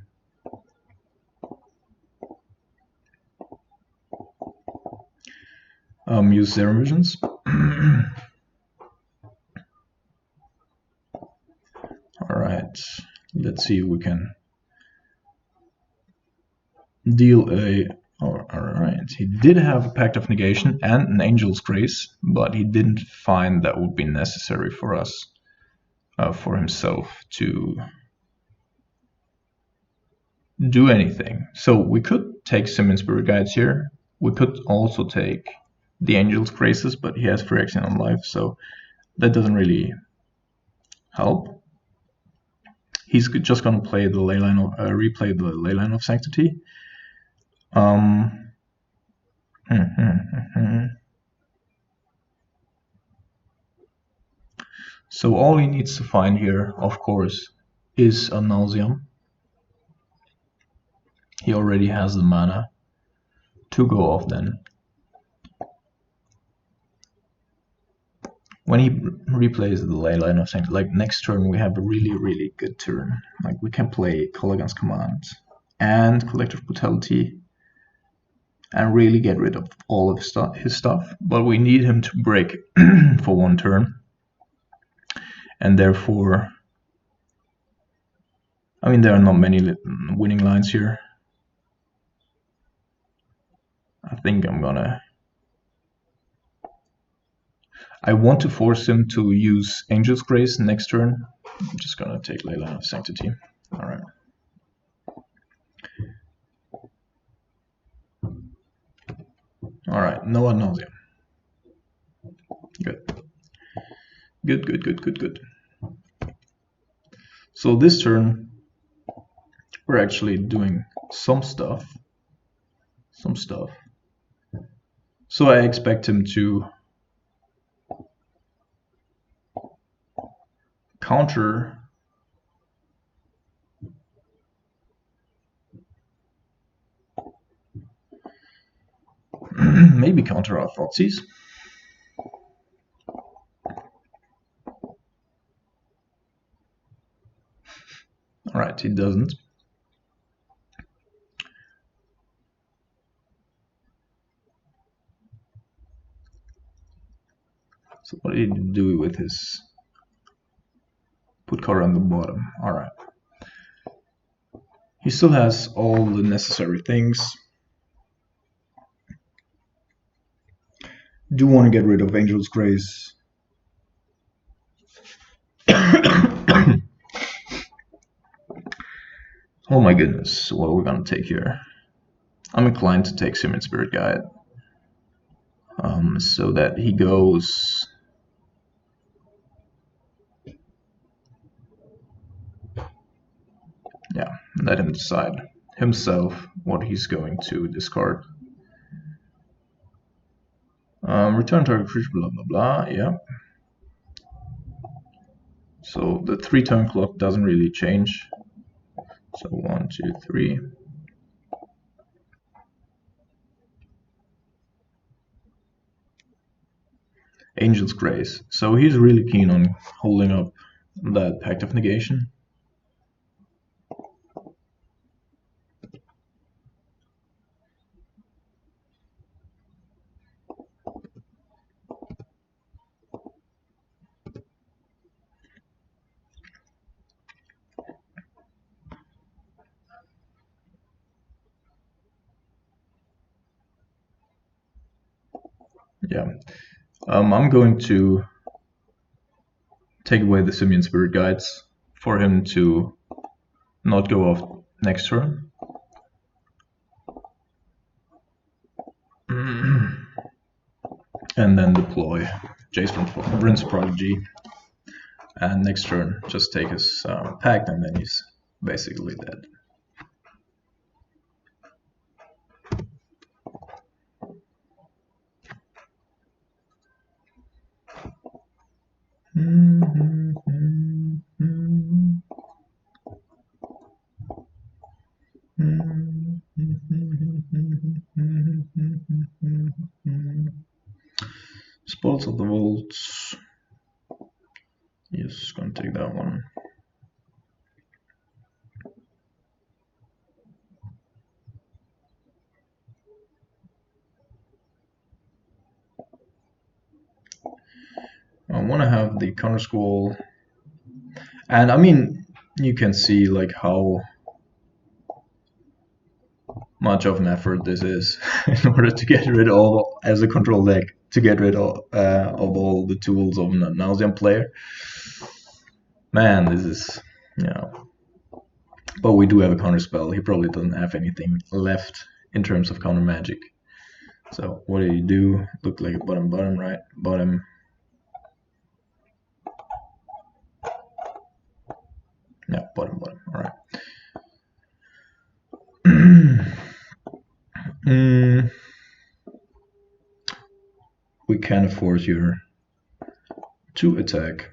use Zero Visions. Alright, let's see if we can deal a... Alright, he did have a Pact of Negation and an Angel's Grace, but he didn't find that would be necessary for us, for himself to do anything. So we could take Simian Spirit Guides here. We could also take the Angel's Graces, but he has Phyrexian on life, so that doesn't really help. He's just going to play the Leyline of, replay the Leyline of Sanctity. So all he needs to find here, of course, is a nauseam. He already has the mana to go off then. When he replays the Leyline of Sanctity, like next turn we have a really good turn. Like we can play Kolaghan's Command and Collective Brutality and really get rid of all of his stuff, but we need him to break for one turn, and therefore, I mean, there are not many winning lines here. I think I want to force him to use Angel's Grace next turn. I'm just gonna take Leyline of Sanctity. Alright. Alright, no ad nauseam. Good. Good. So this turn, we're actually doing some stuff. So I expect him to counter maybe counter our Thoughtseize. Alright, he doesn't. So what did he do with his put card on the bottom? Alright. He still has all the necessary things. Do want to get rid of Angel's Grace. Oh my goodness, what are we gonna take here? I'm inclined to take Simian Spirit Guide. So that he goes... Yeah, let him decide himself what he's going to discard. Return target creature, blah blah blah, yeah. So the 3-turn clock doesn't really change. So 1, 2, 3. Angel's Grace. So he's really keen on holding up that Pact of Negation. Yeah. I'm going to take away the Simian Spirit Guides for him to not go off next turn. And then deploy Jace from Vryn's Prodigy. And next turn, just take his Pact, and then he's basically dead. Spoils of the Vaults. Yes, gonna take that one. I want to have the counter scroll, and I mean, you can see like how much of an effort this is in order to get rid of, as a control deck, to get rid of all the tools of a nauseam player. Man, this is, you know. But we do have a counter spell. He probably doesn't have anything left in terms of counter magic. So what do you do? Look like a bottom, right? Bottom. Yeah, bottom. All right. We can afford here to attack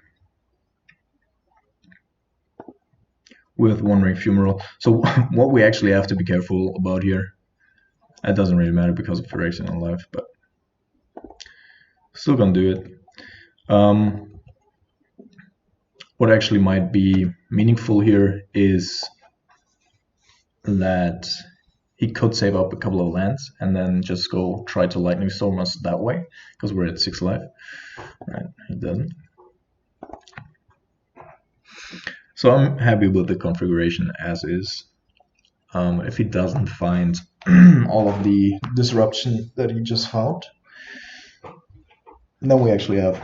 with One Ring Fumarole. So what we actually have to be careful about here, it doesn't really matter because of Phyrexian on life, but still gonna do it. What actually might be meaningful here is that he could save up a couple of lands and then just go try to Lightning Storm us that way, because we're at 6 life. Right, he doesn't. So I'm happy with the configuration as is. If he doesn't find all of the disruption that he just found, then we actually have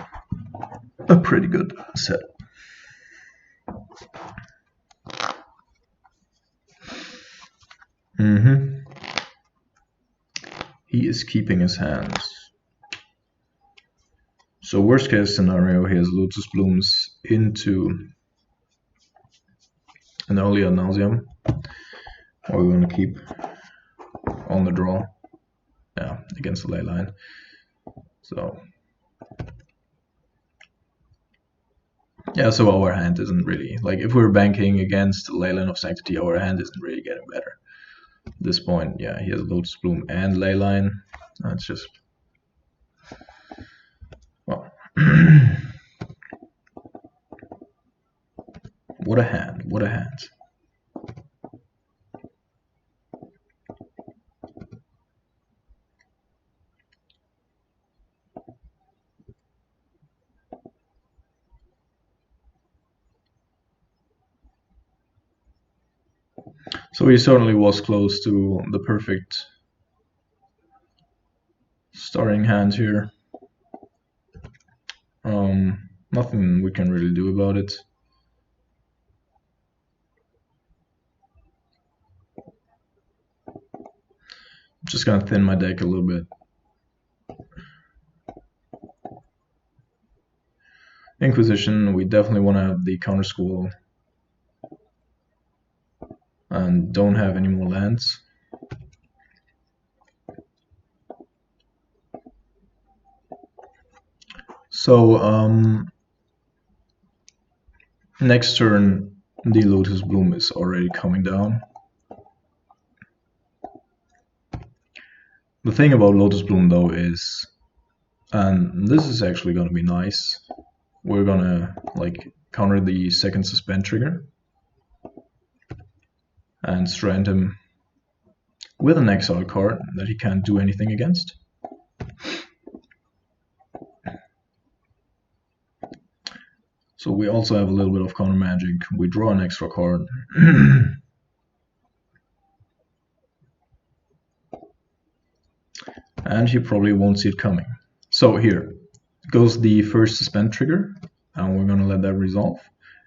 a pretty good set. He is keeping his hands. So worst case scenario, he has Lotus Blooms into an earlier Nauseam. Or we're going to keep on the draw. Yeah, against the ley line. So yeah, so our hand isn't really, like, if we're banking against the Leyline of Sanctity, our hand isn't really getting better. At this point, yeah, he has Lotus Bloom and Leyline. That's just, well, what a hand, what a hand. So he certainly was close to the perfect starting hand here. Nothing we can really do about it. I'm just gonna thin my deck a little bit. Inquisition, we definitely want to have the counter school and don't have any more lands. So next turn the Lotus Bloom is already coming down. The thing about Lotus Bloom though is, and this is actually going to be nice, we're gonna like counter the second suspend trigger and strand him with an exile card that he can't do anything against. So we also have a little bit of counter magic. We draw an extra card. And he probably won't see it coming. So here goes the first suspend trigger, and we're going to let that resolve.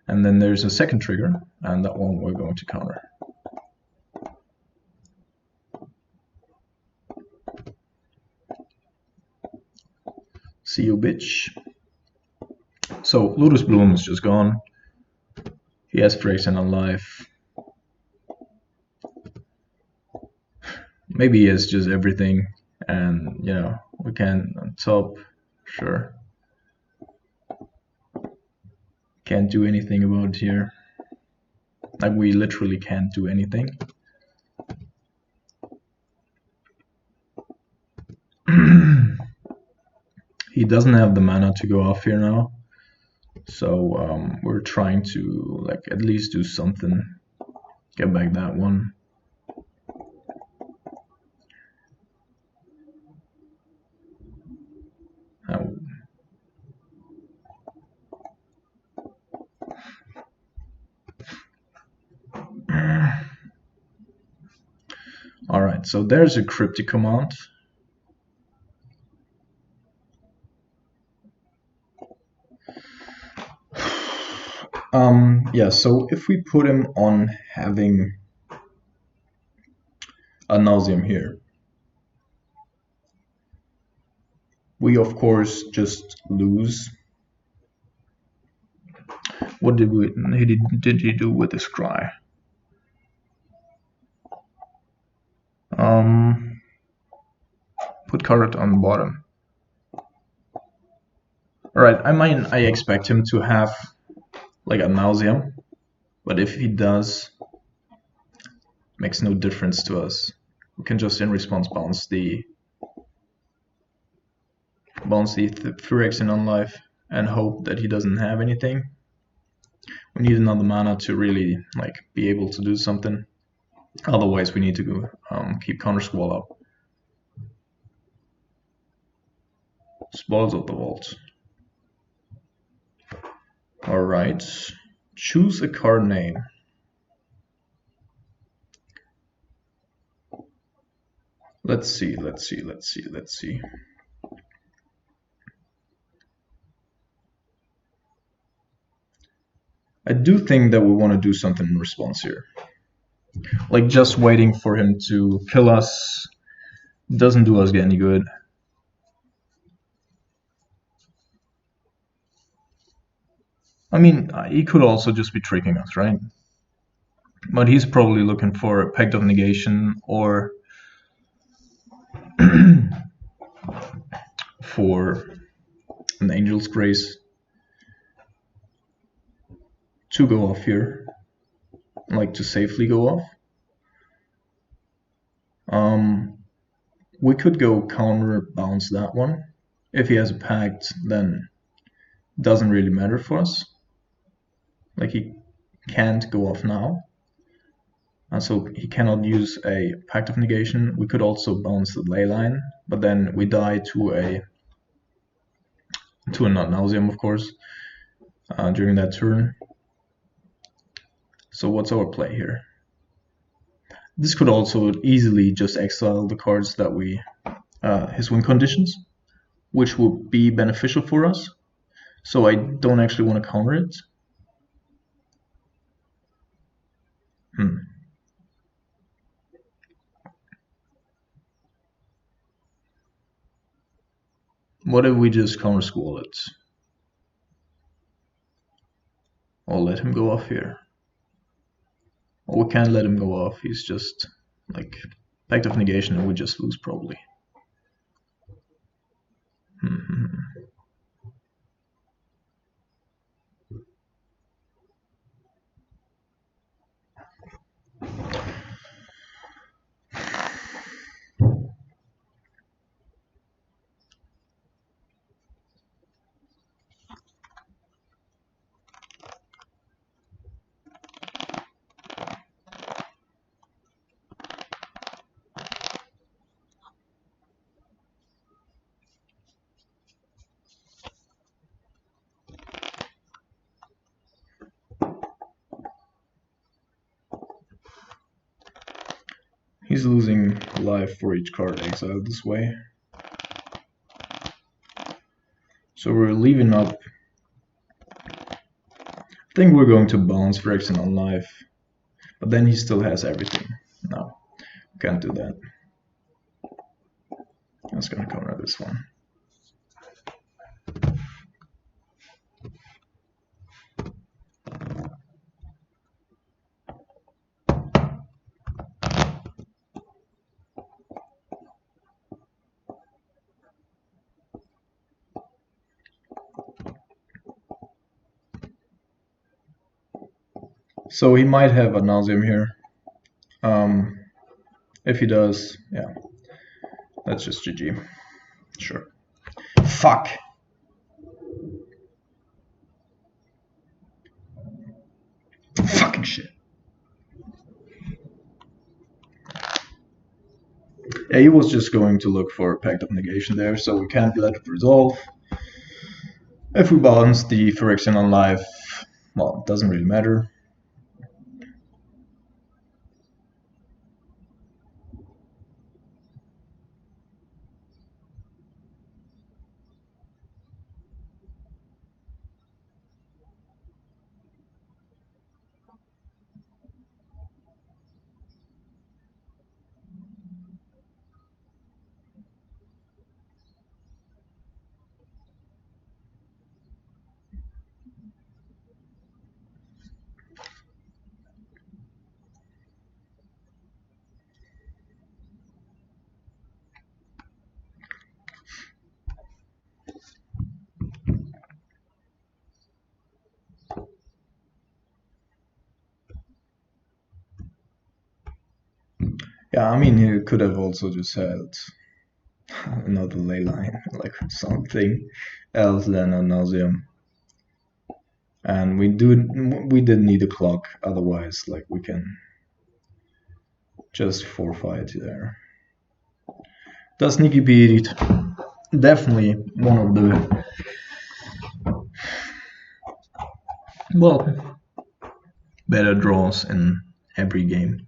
And then there's a second trigger, and that one we're going to counter. See you, bitch. So Lotus Bloom is just gone. He has Phyrexian on life. Maybe he has just everything, and you know, we can on top, sure. Can't do anything about here. Like, we literally can't do anything. He doesn't have the mana to go off here now, so we're trying to like at least do something. Get back that one. Oh. Alright, so there's a cryptic command. Yeah, so if we put him on having a nauseam here, we of course just lose. What did he do with this cry? Put card on the bottom. Alright, I expect him to have like a nauseam, but if he does, makes no difference to us. We can just in response bounce the Phyrexian on life and hope that he doesn't have anything. We need another mana to really like be able to do something. Otherwise, we need to go, keep Counter Squall up. Spoils of the Vault. Alright. Choose a card name. Let's see. I do think that we want to do something in response here. Like, just waiting for him to kill us doesn't do us any good. I mean, he could also just be tricking us, right? But he's probably looking for a Pact of Negation or for an Angel's Grace to go off here, like to safely go off. We could go counter bounce that one. If he has a pact, then it doesn't really matter for us. Like, he can't go off now, and so he cannot use a Pact of Negation. We could also bounce the Leyline, but then we die to a not nauseam, of course, during that turn. So what's our play here? This could also easily just exile the cards that we his win conditions, which would be beneficial for us. So I don't actually want to counter it. What if we just counter squall it? Or let him go off here? Or we can't let him go off, he's just like Pact of Negation and we just lose probably. He's losing life for each card exiled this way. So we're leaving up. I think we're going to bounce Phyrexian on life, but then he still has everything. No, can't do that. I was gonna counter this one. So he might have a nauseam here. If he does, yeah, that's just GG. Sure. Fuck. Fucking shit. Yeah, he was just going to look for a Pact of Negation there, so we can't let it resolve. If we balance the Phyrexian on life, well, it doesn't really matter. Yeah, I mean, he could have also just had another ley line, like something else than a nauseam. And we did need a clock, otherwise, like, we can just forfeit there. The Sneaky Pete, definitely one of the, well, better draws in every game.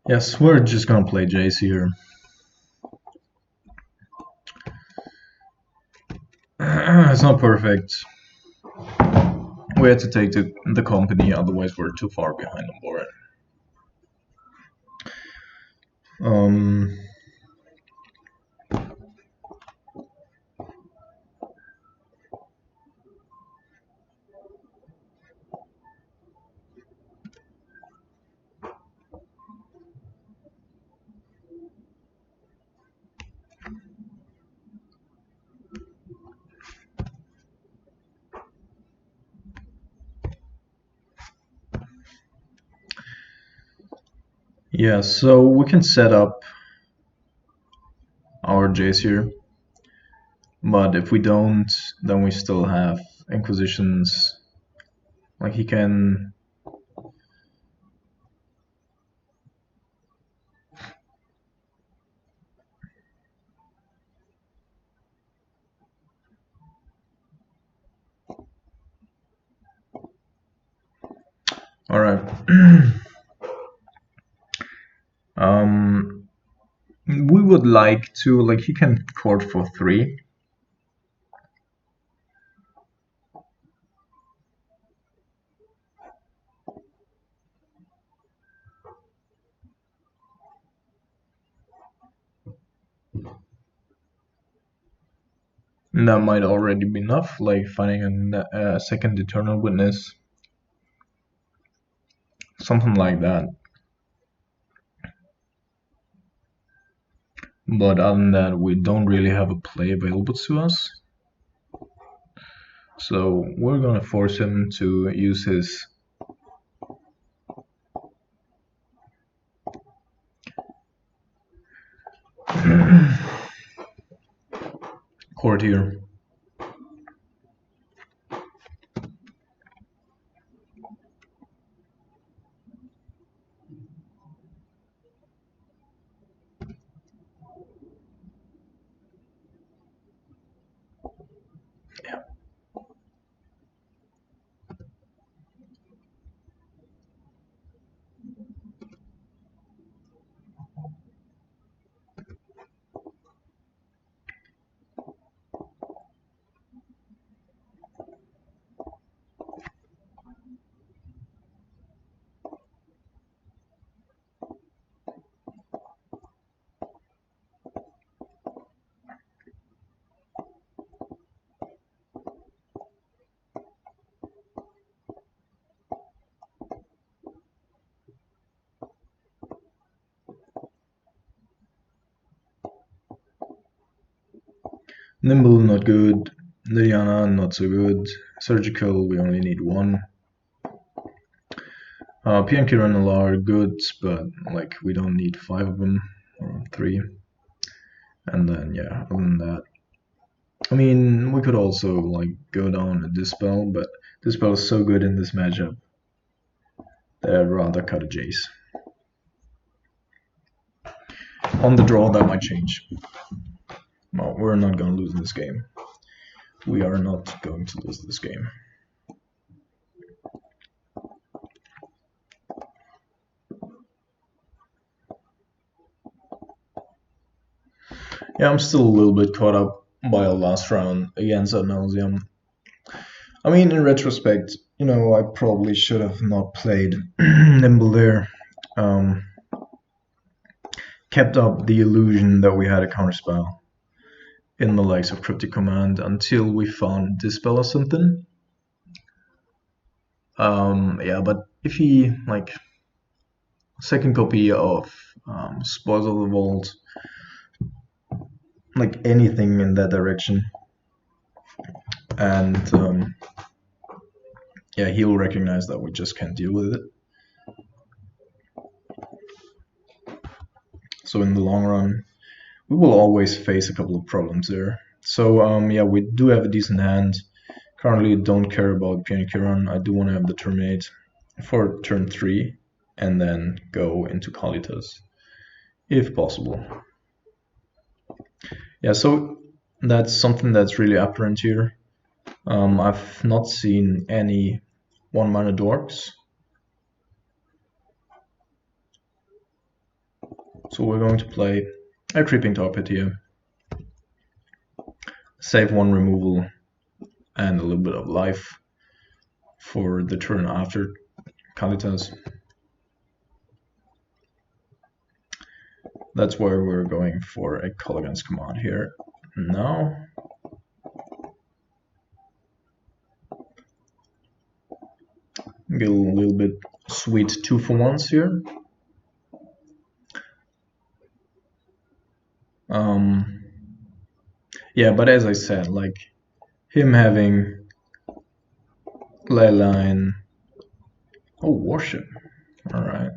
Yes, we're just gonna play Jace here. It's not perfect. We had to take the company, otherwise we're too far behind on board. Um, Yeah, so we can set up our Jace here, but if we don't, then we still have Inquisitions. Like he can. All right. We would like to, like, he can court for 3. And that might already be enough, like finding a second Eternal Witness. Something like that. But other than that, we don't really have a play available to us. So we're gonna force him to use his court here. Yeah. Nimble, not good. Liliana, not so good. Surgical, we only need 1. P and Kiranal are good, but like we don't need 5 of them, or 3. And then yeah, other than that, I mean, we could also like go down a Dispel, but Dispel is so good in this matchup that I'd rather cut a Jace. On the draw, that might change. No, we're not gonna lose this game. We are not going to lose this game. Yeah, I'm still a little bit caught up by a last round against nauseam. I mean, in retrospect, you know, I probably should have not played Nimble there. Kept up the illusion that we had a counterspell in the likes of Cryptic Command until we found Dispel or something. Yeah, but if he, like, second copy of Spoils of the Vault, like anything in that direction, and yeah, he'll recognize that we just can't deal with it. So in the long run, we will always face a couple of problems there. So yeah, we do have a decent hand. Currently don't care about Peony Kiran. I do want to have the Terminate for turn 3 and then go into Kalitas if possible. Yeah, so that's something that's really apparent here. I've not seen any 1-mana dorks. So we're going to play a Creeping Tar Pit here. Save 1 removal and a little bit of life for the turn after Kalitas. That's why we're going for a Colligan's Command here. Now, get a little bit sweet 2-for-1s here. Yeah, but as I said, like him having Leyline, oh, Worship, all right.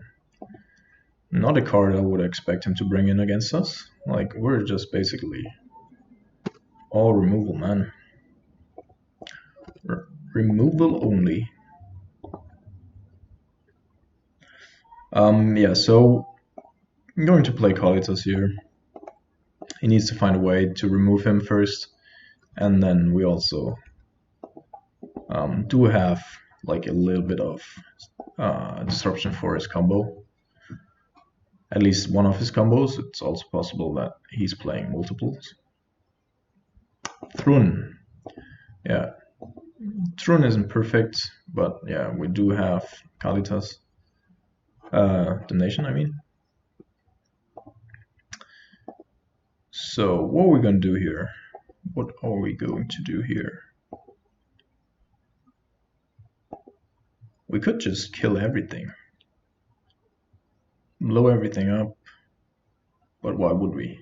Not a card I would expect him to bring in against us. Like, we're just basically all removal, man. Removal only. Yeah, so I'm going to play Kalitas here. He needs to find a way to remove him first, and then we also do have like a little bit of disruption for his combo. At least one of his combos. It's also possible that he's playing multiples. Thrun. Yeah. Thrun isn't perfect, but yeah, we do have Kalitas. Damnation, I mean. So what are we going to do here? What are we going to do here? We could just kill everything. Blow everything up. But why would we?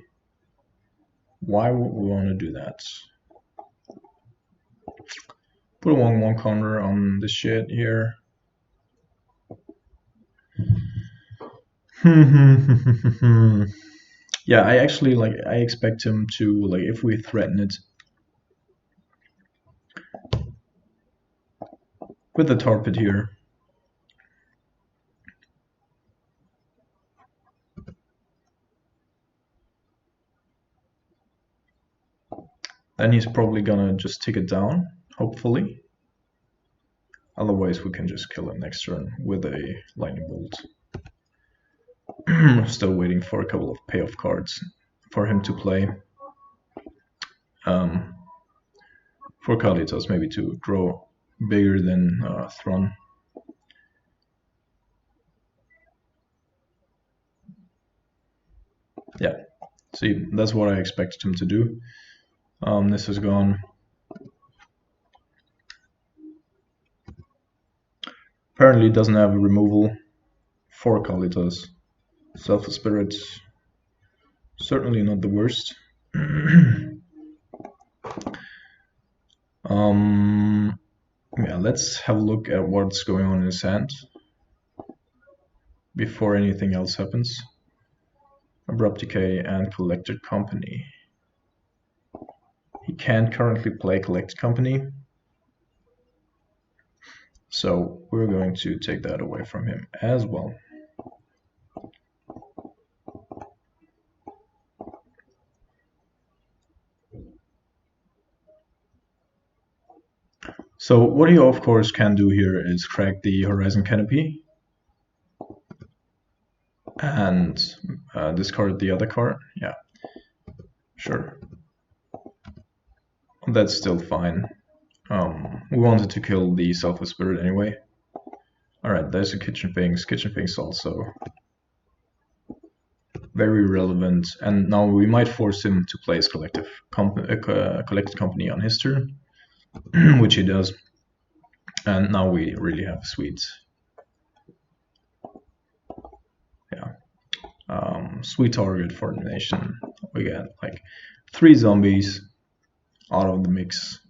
Why would we want to do that? Put a 1/1 counter on this shit here. Yeah, I actually I expect him to if we threaten it with the torpid here. Then he's probably gonna just take it down, hopefully. Otherwise we can just kill him next turn with a lightning bolt. Still waiting for a couple of payoff cards for him to play. For Kalitas maybe to grow bigger than Thron. Yeah, see, that's what I expected him to do. This is gone. Apparently it doesn't have a removal for Kalitas. Self Spirit, certainly not the worst. Yeah, let's have a look at what's going on in his hand before anything else happens. Abrupt Decay and Collected Company. He can't currently play Collected Company, so we're going to take that away from him as well. So what he of course can do here is crack the Horizon Canopy and discard the other card. Yeah, sure. That's still fine. We wanted to kill the Selfless Spirit anyway. Alright, there's a Kitchen Finks. Kitchen Finks also very relevant, and now we might force him to play his Collected Company on his turn, which he does. And now we really have sweet, sweet target for the nation. We get like 3 zombies out of the mix,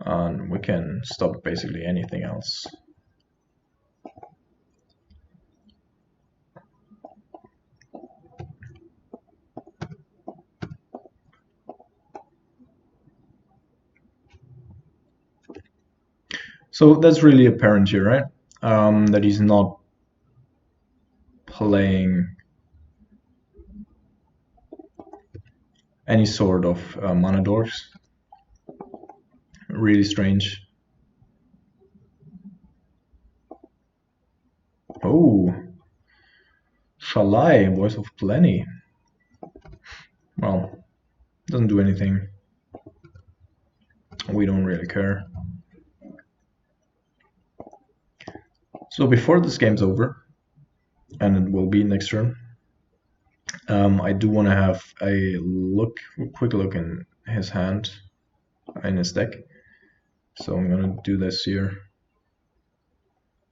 and we can stop basically anything else. So that's really apparent here, right? That he's not playing any sort of mana dorks. Really strange. Oh, Shalai, Voice of Plenty. Well, doesn't do anything. We don't really care. So before this game's over, and it will be next turn, I do want to have a quick look in his hand, in his deck. So I'm gonna do this here.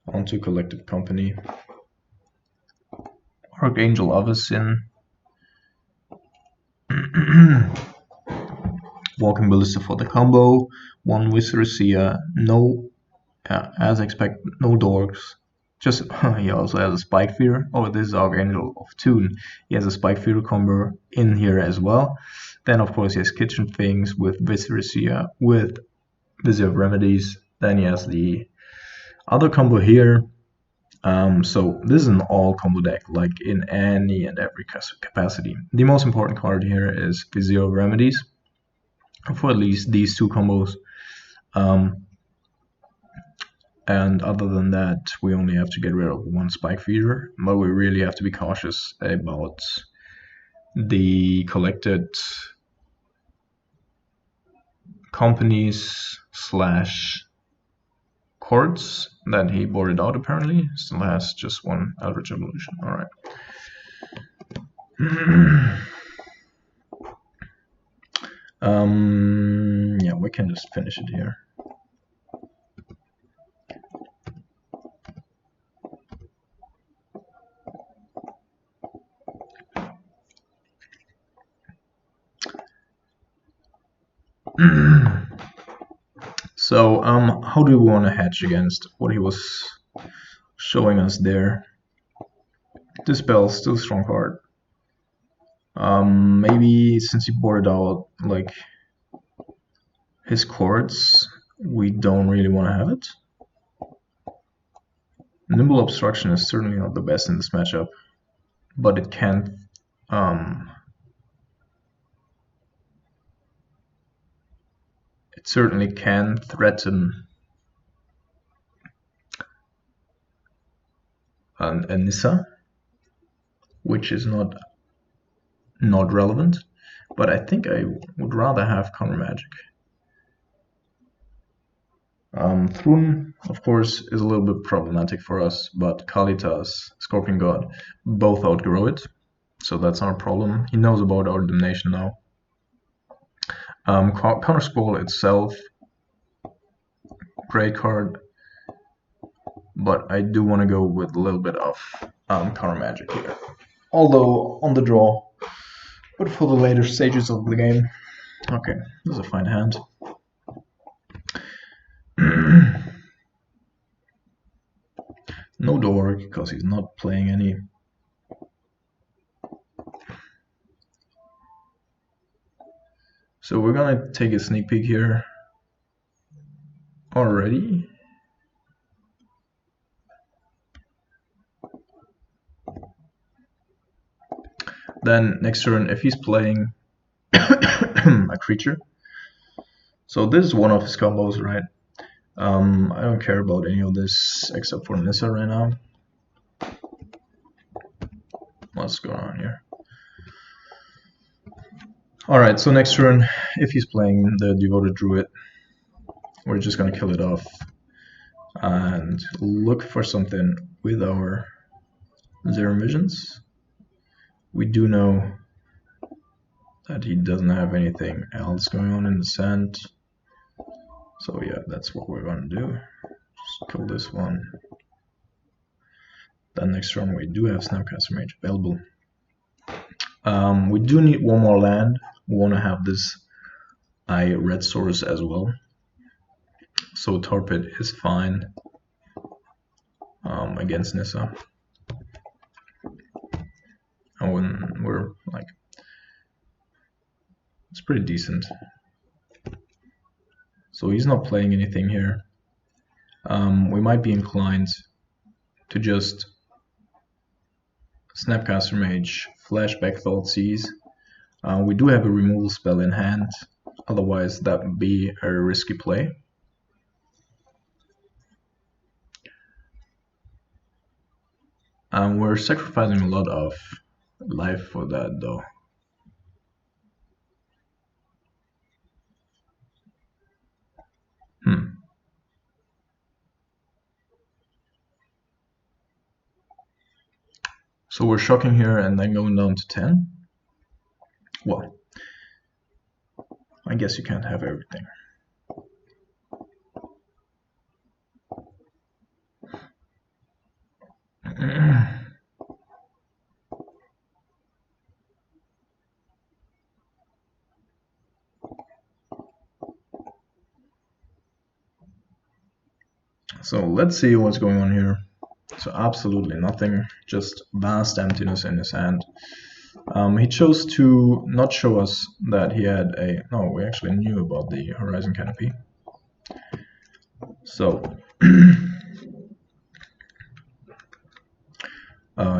Onto Collective Company. Archangel Avacyn. Walking Ballista for the combo. 1 Visceracia. No, as expected, no dorks. Just he also has a Spike Feeder. Oh, this is Archangel of Tune. He has a Spike Feeder combo in here as well. Then of course he has Kitchen Things with Visceracia, with Vizier of Remedies. Then he has the other combo here. So this is an all combo deck, like in any and every capacity. The most important card here is Vizier of Remedies, for at least these two combos. And other than that, we only have to get rid of one Spike Feeder, but we really have to be cautious about the collected companies / cards that he boarded out apparently. Still has just one Eldritch Evolution. Alright. Yeah, we can just finish it here. So, how do we want to hedge against what he was showing us there? Dispel, still a strong card. Maybe since he boarded out like his chords, we don't really want to have it. Nimble Obstruction is certainly not the best in this matchup, but it can it certainly can threaten a Nissa, which is not relevant, but I think I would rather have Counter Magic. Thrun, of course, is a little bit problematic for us, but Kalitas, Scorpion God, both outgrow it, so that's not a problem. He knows about our Damnation now. Counter Squall itself, great card, but I do want to go with a little bit of Counter Magic here. Although on the draw, but for the later stages of the game. Okay, this is a fine hand. No Dork, because he's not playing any. So we're gonna take a sneak peek here already. Then next turn, if he's playing a creature, so this is one of his combos, right? I don't care about any of this except for Nissa right now. What's going on here? Alright, so next turn, if he's playing the Devoted Druid, we're just gonna kill it off and look for something with our Zero Visions. We do know that he doesn't have anything else going on in the sand. So yeah, that's what we're gonna do. Just kill this one. Then next turn we do have Snapcaster Mage available. We do need one more land. We want to have this red source as well. So Torpid is fine against Nissa. And when we're like, it's pretty decent. So he's not playing anything here. We might be inclined to just Snapcaster Mage, Flashback Thoughtseize. We do have a removal spell in hand, otherwise that would be a risky play. We're sacrificing a lot of life for that though. So we're shocking here and then going down to 10. Well, I guess you can't have everything. So let's see what's going on here. So so absolutely nothing, just vast emptiness in his hand. He chose to not show us that he had a... No, we actually knew about the Horizon Canopy. So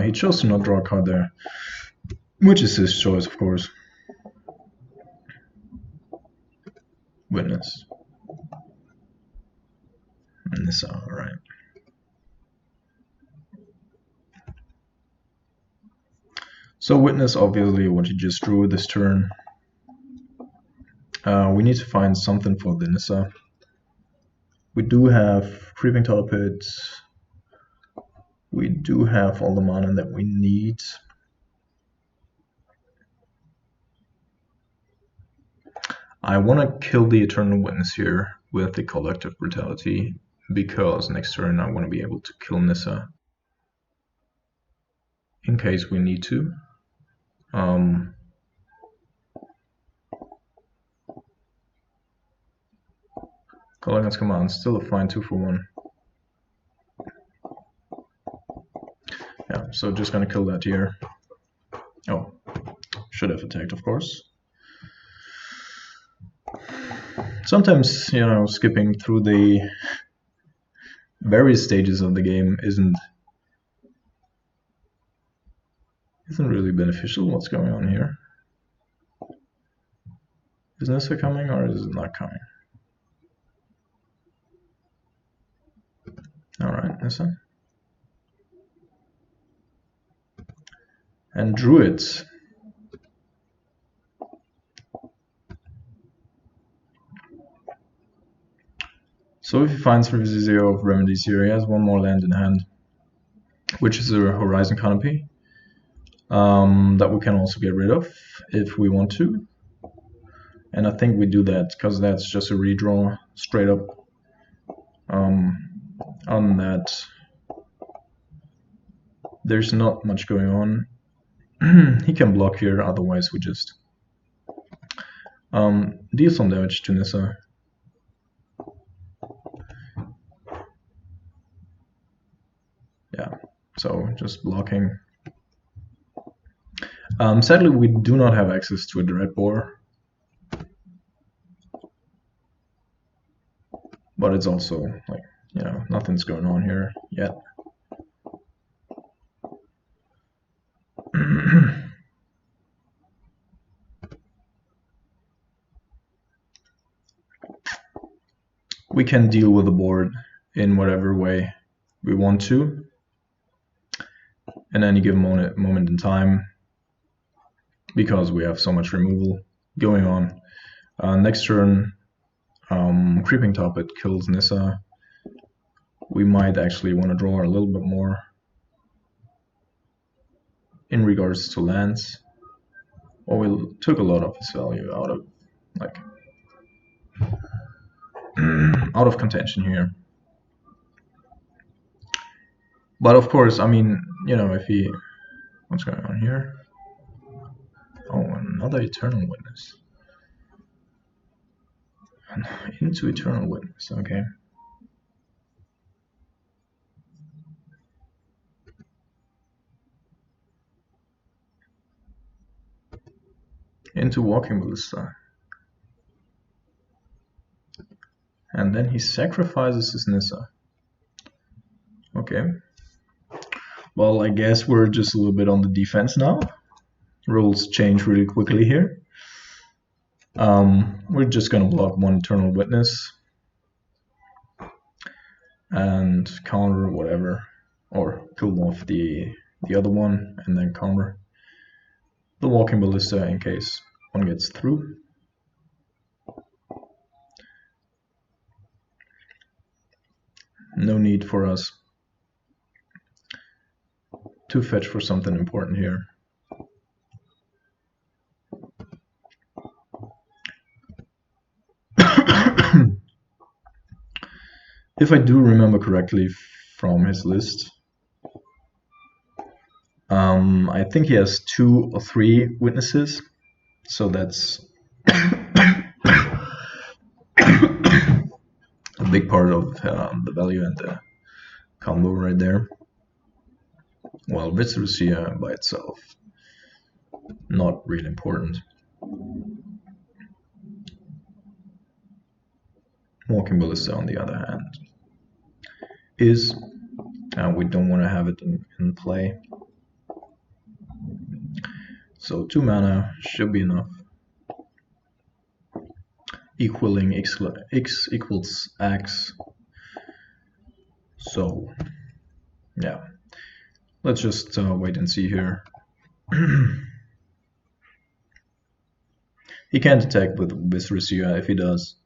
he chose to not draw a card there, which is his choice, of course. Witness. Nissa, alright. So Witness, obviously, what he just drew this turn. We need to find something for the Nissa. We do have Creeping Tar Pit. We do have all the mana that we need. I want to kill the Eternal Witness here with the Collective Brutality, because next turn I want to be able to kill Nissa in case we need to. Calling its command, still a fine 2-for-1. Yeah, so just gonna kill that here. Oh, should have attacked, of course. Sometimes, you know, skipping through the various stages of the game isn't really beneficial. What's going on here? Is Nissa coming or is it not coming? Alright, Nissa. And Druids. So if he finds 3/0 of remedies here, he has one more land in hand, which is a Horizon Canopy, that we can also get rid of if we want to. And I think we do that because that's just a redraw straight up. On that, there's not much going on. He can block here, otherwise we just deal some damage to Nissa. Yeah, so just blocking. Sadly, we do not have access to a Dread Boar, but it's also like, you know, nothing's going on here yet. We can deal with the board in whatever way we want to in any given moment in time, because we have so much removal going on. Next turn, Creeping Tar Pit kills Nissa. We might actually want to draw a little bit more in regards to lands. Or we took a lot of his value out of, like, out of contention here. But of course, I mean, you know, if he... What's going on here? Oh, another Eternal Witness. Into Eternal Witness, okay. Into Walking Ballista. And then he sacrifices his Nissa. Okay. Well, I guess we're just a little bit on the defense now. Rules change really quickly here. We're just gonna block one Eternal Witness and counter whatever, or kill off the other one and then counter the Walking Ballista in case one gets through. No need for us to fetch for something important here. If I do remember correctly from his list, I think he has 2 or 3 witnesses, so that's a big part of the value and the combo right there. Well, Grixis by itself, not really important. Walking Ballista, on the other hand, is, and we don't want to have it in play. So 2 mana should be enough. Equaling x equals x. So yeah, let's just wait and see here. He can't attack with Grixis. If he does,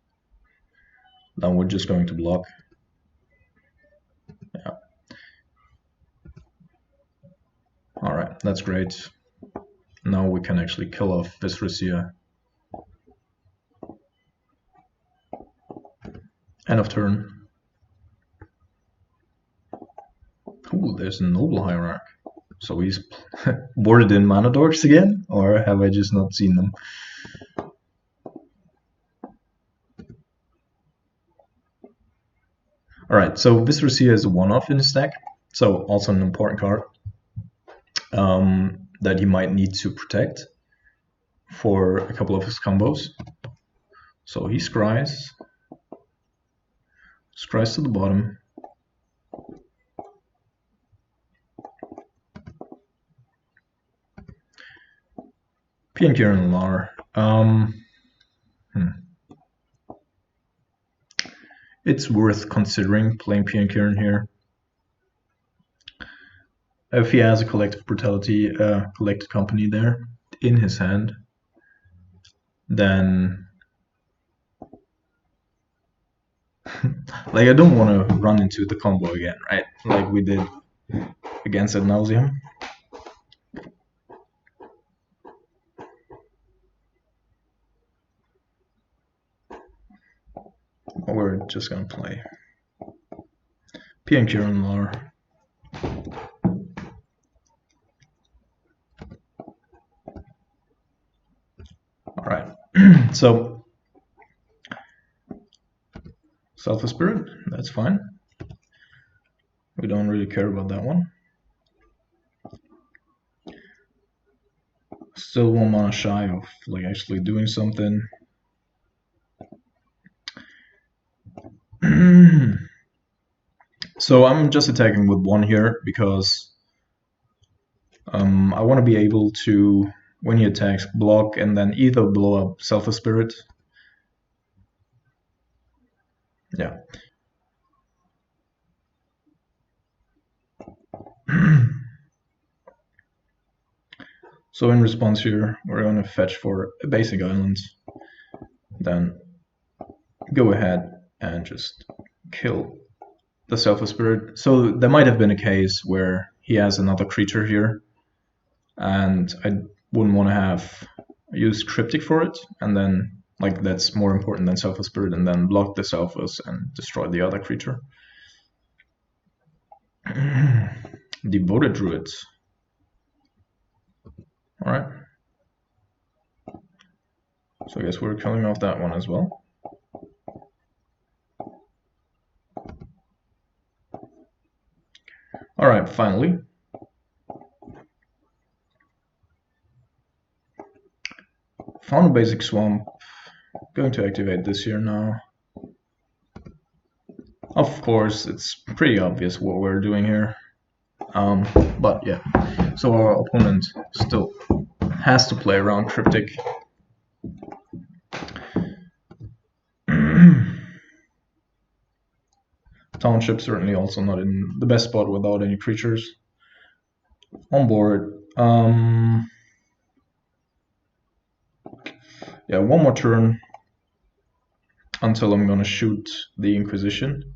then we're just going to block. Yeah. Alright, that's great. Now we can actually kill off Grixis. End of turn. Ooh, there's a Noble Hierarch. So he's boarded in mana dorks again? Or have I just not seen them? Alright, so Grixis is a one-off in his deck. So also an important card that he might need to protect for a couple of his combos. So he scries to the bottom. Kieran Lar. It's worth considering playing Kieran here. If he has a Collective Brutality, Collected Company there in his hand, then like I don't want to run into the combo again, right? Like we did against at nauseam. We're just gonna play Kieran Lar. Alright, so Selfless Spirit, that's fine. We don't really care about that one. Still 1 mana shy of like actually doing something. So I'm just attacking with 1 here because I want to be able to, when he attacks, block and then either blow up Selfless Spirit. Yeah. So in response here, we're going to fetch for a basic island, then go ahead and just kill the Selfless Spirit. So there might have been a case where he has another creature here, and I wouldn't want to have used Cryptic for it, and then like that's more important than Selfless Spirit, and then block the Selfless and destroy the other creature. Devoted Druid. Alright. So I guess we're killing off that one as well. Alright, finally. Found a basic swamp. Going to activate this here now. Of course, it's pretty obvious what we're doing here. But yeah, so our opponent still has to play around Cryptic. Township certainly also not in the best spot without any creatures on board. Yeah, 1 more turn until I'm gonna shoot the Inquisition.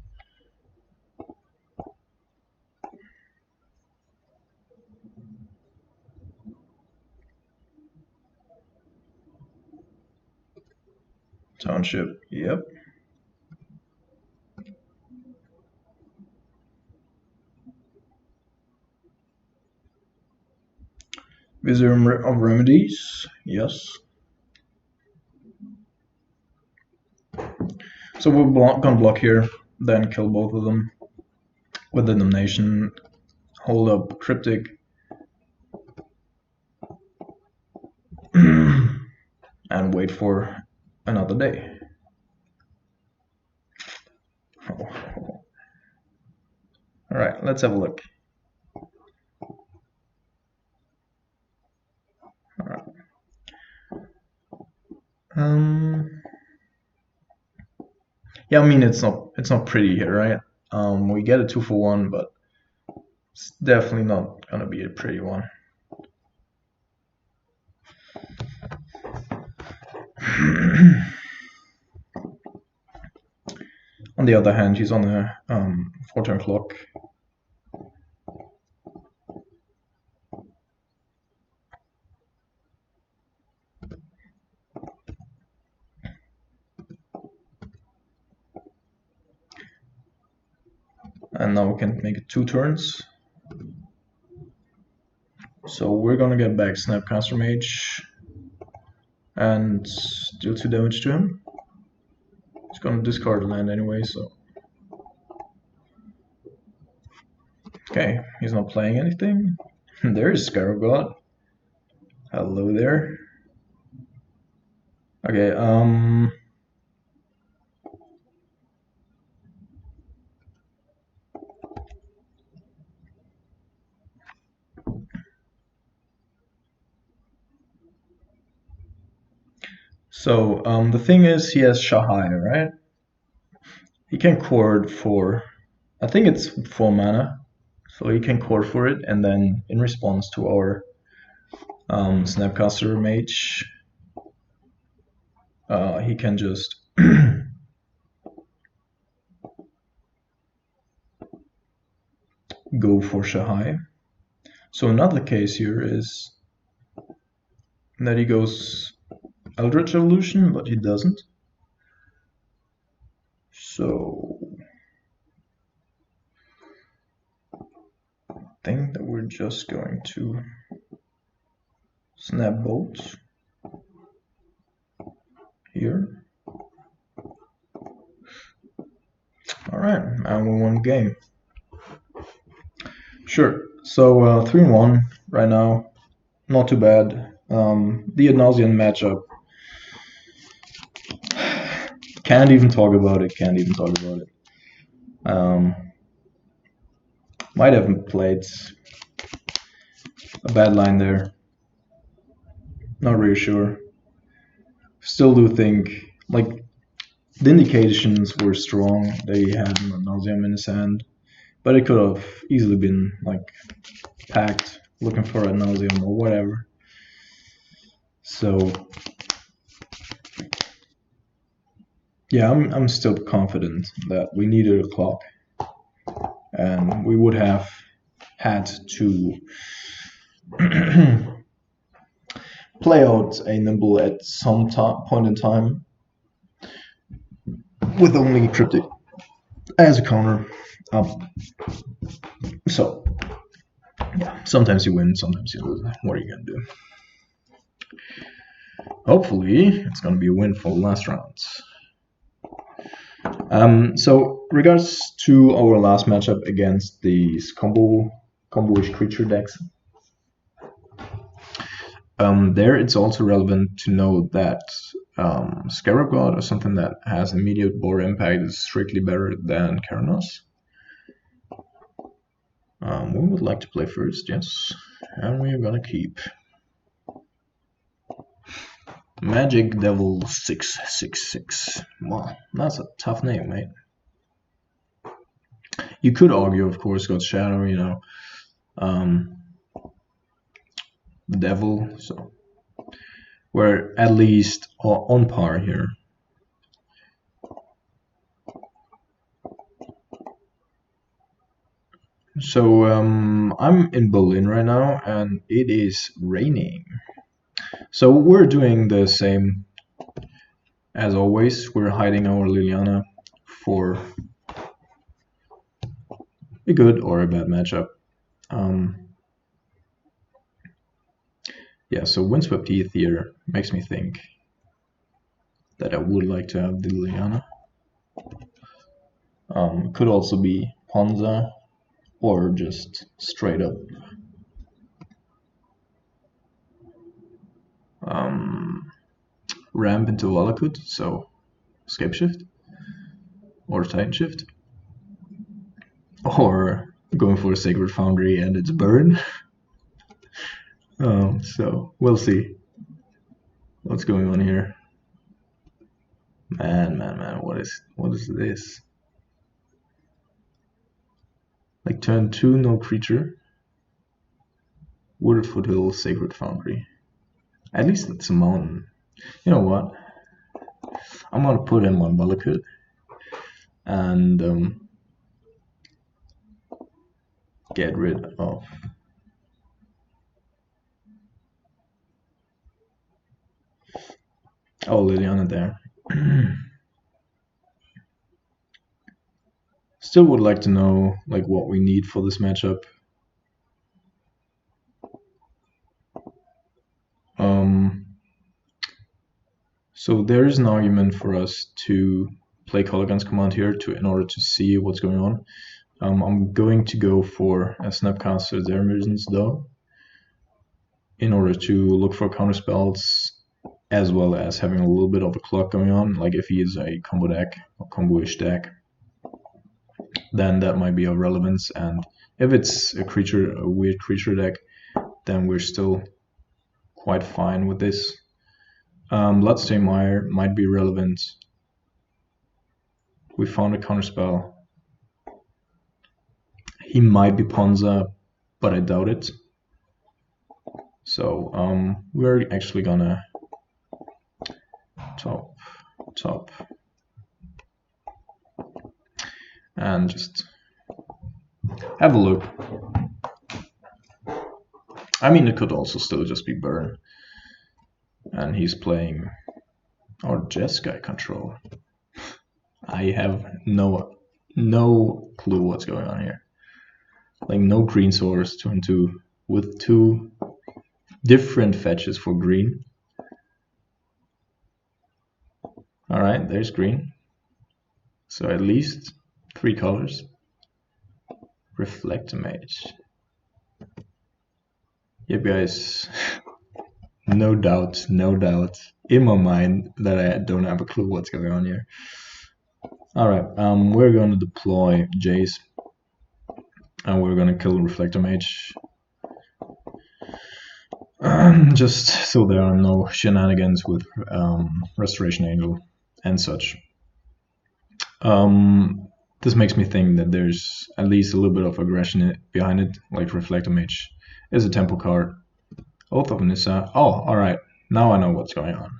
Township, yep. Vizier of Remedies, yes. So we're gonna block here, then kill both of them with the Damnation, hold up Cryptic, wait for another day. All right, let's have a look. All right. Yeah, I mean it's not pretty here, right? We get a 2-for-1, but it's definitely not gonna be a pretty one. On the other hand, he's on a 4-turn clock. And now we can make it 2 turns. So we're gonna get back Snapcaster Mage and deal 2 damage to him. He's gonna discard a land anyway, so. Okay, he's not playing anything. There's Scarab God. Hello there. Okay, so the thing is, he has Shahai, right? He can chord for, I think it's 4 mana, so he can chord for it, and then in response to our Snapcaster Mage, he can just go for Shahai. So another case here is that he goes Eldritch Evolution, but he doesn't. So I think that we're just going to Snap Bolt here. Alright, and we won the game. Sure, so 3-1 right now, not too bad. The nauseam matchup, can't even talk about it. Might have played a bad line there. Not really sure. Still do think, like, the indications were strong that he had nauseam in his hand, but it could have easily been like packed looking for a nauseam or whatever. So yeah, I'm still confident that we needed a clock, and we would have had to play out a nimble at some point in time with only Cryptic as a counter. So yeah, sometimes you win, sometimes you lose. What are you gonna do? Hopefully, it's gonna be a win for the last round. So regards to our last matchup against these combo-ish creature decks, there it's also relevant to know that Scarab God, or something that has immediate board impact, is strictly better than Keranos. We would like to play first, yes, and we're gonna keep Magic Devil 666. Wow, that's a tough name, mate. You could argue, of course, God's Shadow, you know, the Devil, so we're at least on par here. So I'm in Berlin right now, and it is raining. So we're doing the same as always. We're hiding our Liliana for a good or a bad matchup. Yeah, so Windswept Heath here makes me think that I would like to have the Liliana. Could also be Ponza, or just straight up ramp into Valakut, so escape shift or Titan shift, or going for a Sacred Foundry and it's burn. So we'll see what's going on here. Man, what is this? Like turn 2, no creature. Wooded Foothill, Sacred Foundry. At least it's a mountain. You know what? I'm gonna put him on Valakut and get rid of. Oh, Liliana there. Still would like to know like what we need for this matchup. So there is an argument for us to play Color Guns Command here in order to see what's going on. I'm going to go for a Snapcaster Their Emergence though, in order to look for counter spells as well as having a little bit of a clock going on. Like if he is a combo deck or combo-ish deck, then that might be of relevance. And if it's a weird creature deck, then we're still quite fine with this. Bloodstained Mire might be relevant. We found a counterspell. He might be Ponza, but I doubt it. So we're actually gonna top and just have a look. I mean, it could also still just be burn. And he's playing our Jeskai control. I have no clue what's going on here. Like no green source, 2 and 2 with 2 different fetches for green. Alright, there's green. So at least 3 colors. Reflectomage. Yep, guys. No doubt in my mind that I don't have a clue what's going on here. Alright, we're going to deploy Jace and we're going to kill Reflectomage. Just so there are no shenanigans with Restoration Angel and such. This makes me think that there's at least a little bit of aggression behind it, like Reflectomage is a tempo card. Oath of Nissa. Oh, alright. Now I know what's going on.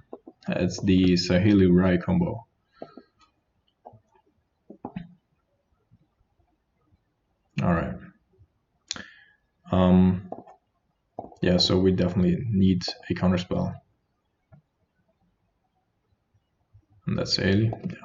It's the Sahili Rai combo. Alright. Yeah, so we definitely need a counterspell. And that's Sahili. Yeah.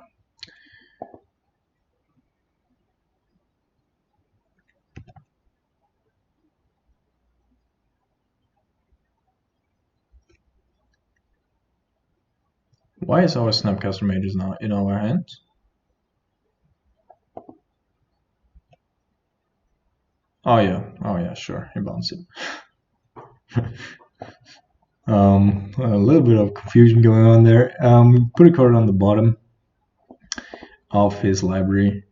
Why is our Snapcaster Mages now in our hand? Oh yeah, sure, he bounced it. A little bit of confusion going on there. Put a card on the bottom of his library.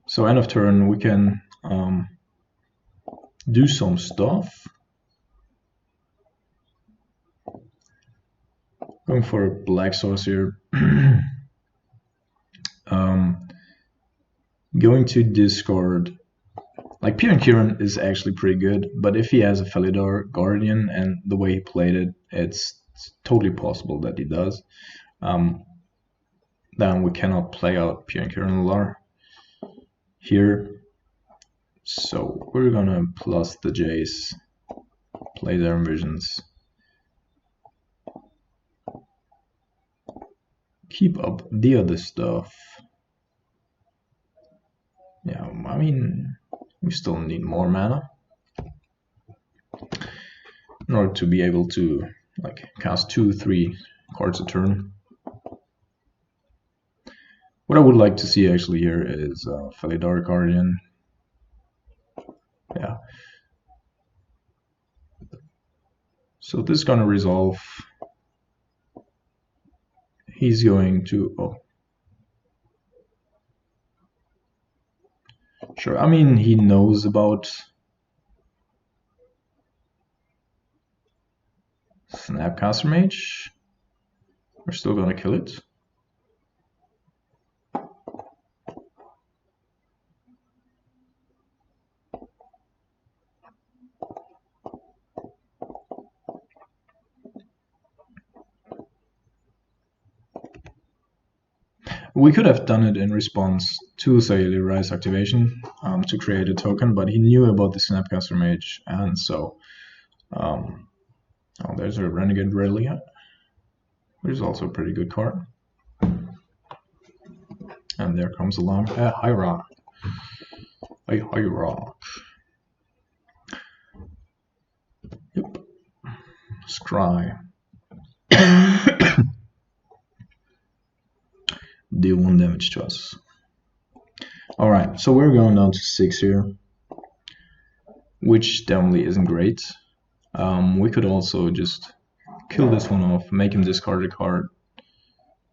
So end of turn we can do some stuff. Going for a black sorcerer. Going to discard. Like Piran Kiran is actually pretty good, but if he has a Felidar Guardian and the way he played it, it's totally possible that he does. Then we cannot play out Piran Kiran Lar here. So we're gonna plus the Jace, play their Visions. Keep up the other stuff. Yeah, I mean, we still need more mana in order to be able to like cast 2-3 cards a turn. What I would like to see actually here is Felidar Guardian. Yeah. So this is gonna resolve he's going to... Oh. Sure, I mean, he knows about Snapcaster Mage. We're still gonna kill it. We could have done it in response to Sayeli Rai's activation to create a token, but he knew about the Snapcaster Mage, and so oh, there's a Renegade Relia, which is also a pretty good card. And there comes along a High Rock. A High Rock. Yep. Scry. Deal 1 damage to us. Alright, so we're going down to 6 here, which definitely isn't great. We could also just kill this one off, make him discard a card,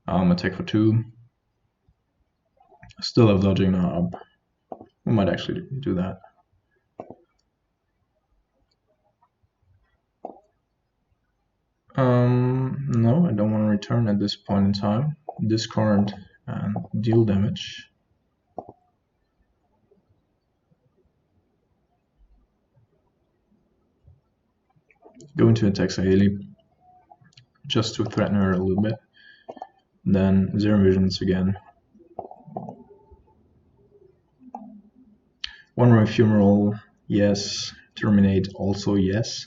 attack for 2. Still have dodging up. We might actually do that. No, I don't want to return at this point in time. Discard and deal damage. Going to attack Sayeli just to threaten her a little bit. Then Zero Visions again. One more Ephemeral, yes. Terminate, also yes.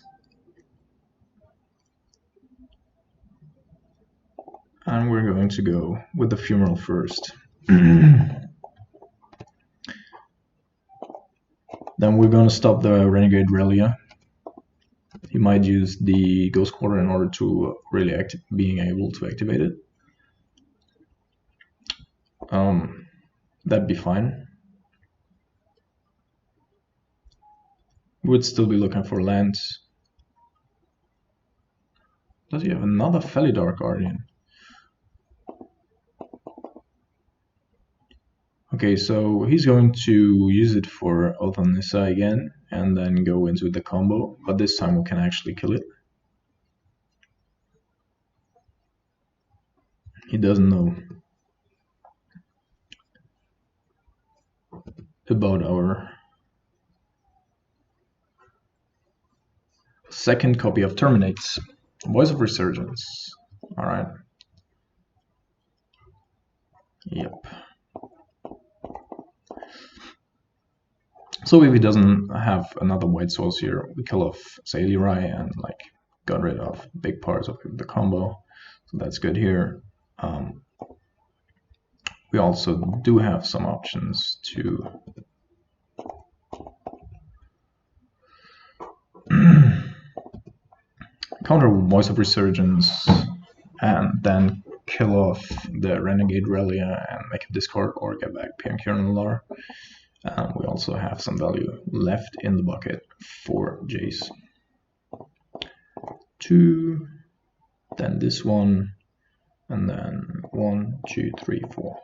And we're going to go with the Ephemeral first. Then we're going to stop the Renegade Relia. He might use the Ghost Quarter in order to really being able to activate it. That'd be fine. Would still be looking for lands. Does he have another Felidar Guardian? Okay, so he's going to use it for Othanissa again, and then go into the combo, but this time we can actually kill it. He doesn't know about our second copy of Terminates. Voice of Resurgence. Alright. Yep. So if he doesn't have another white source here, we kill off Sayeli Rai and like got rid of big parts of the combo. So that's good here. We also do have some options to counter Voice of Resurgence and then kill off the Renegade Relia and make a discard or get back Piankern Lar. We also have some value left in the bucket for Jace. 2, then this one, and then 1, 2, 3, 4.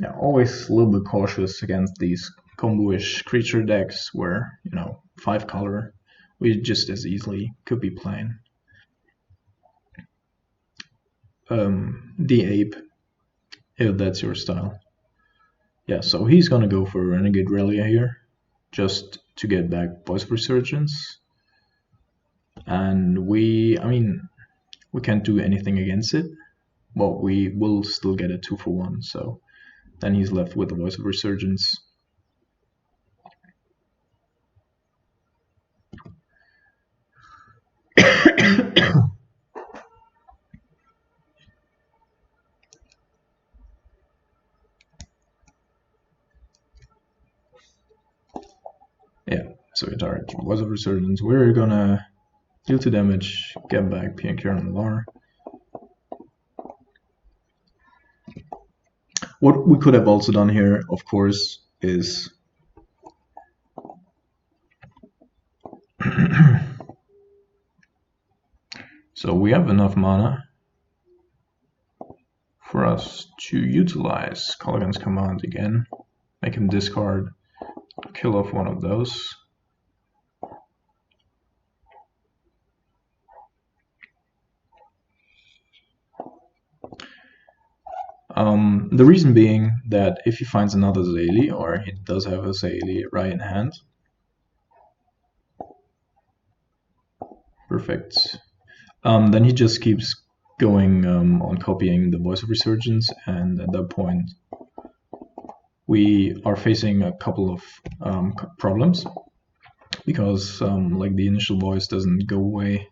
Yeah, always a little bit cautious against these combo-ish creature decks where, 5 color we just as easily could be playing. The Ape, if that's your style. Yeah, so he's gonna go for Renegade Relia here, just to get back Voice of Resurgence. And we can't do anything against it, but we will still get a 2-for-1, so then he's left with the Voice of Resurgence. Yeah, so we target Voice of Resurgence. We're gonna deal 2 damage, get back Piankern Lar. What we could have also done here, of course, is So we have enough mana for us to utilize Kolaghan's command again, make him discard, kill off one of those. The reason being that if he finds another Zayli, or he does have a Zayli right in hand, perfect, then he just keeps going on copying the Voice of Resurgence, and at that point we are facing a couple of problems, because like the initial voice doesn't go away,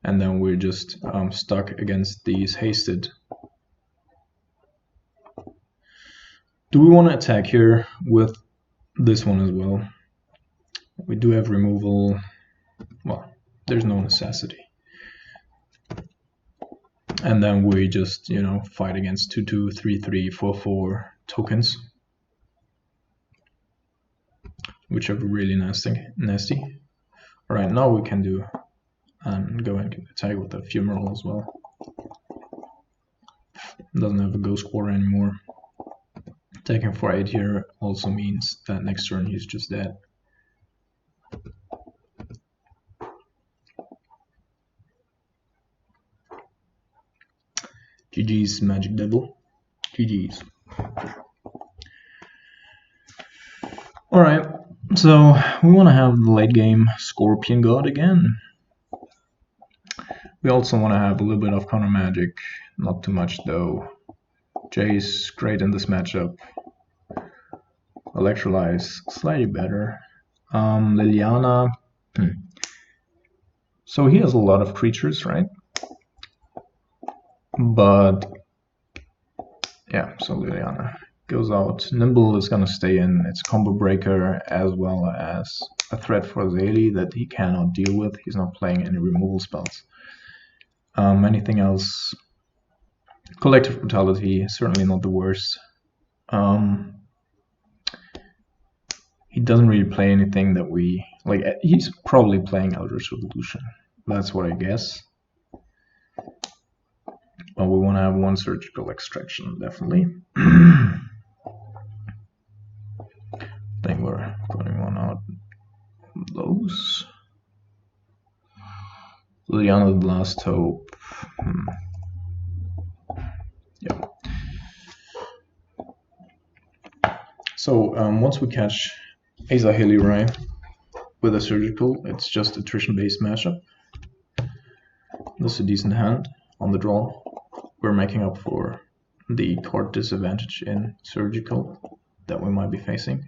and then we're just stuck against these hasted. Do we want to attack here with this one as well? We do have removal. Well, there's no necessity. And then we just, you know, fight against 2/2, 3/3, 4/4 tokens, which are really nasty. All right, now we can do go and attack with the Fumarole as well. Doesn't have a Ghost Quarter anymore. Attacking for 8 here also means that next turn he's just dead. GG's, Magic Devil. GG's. Alright, so we want to have the late game Scorpion God again. We also want to have a little bit of counter magic, not too much though. Jace, great in this matchup. Electrolyze, slightly better. Liliana. So he has a lot of creatures, right? But yeah, so Liliana goes out. Nimble is gonna stay in. It's combo breaker as well as a threat for Zayli that he cannot deal with. He's not playing any removal spells. Anything else? Collective Brutality, certainly not the worst. He doesn't really play anything that we like. He's probably playing Eldritch Revolution. That's what I guess. But we want to have one Surgical Extraction, definitely. I think we're putting one out. Those. Liliana, the Last Hope. Yeah. So once we catch Azahili with a Surgical, it's just attrition-based matchup. This is a decent hand on the draw. We're making up for the card disadvantage in Surgical that we might be facing.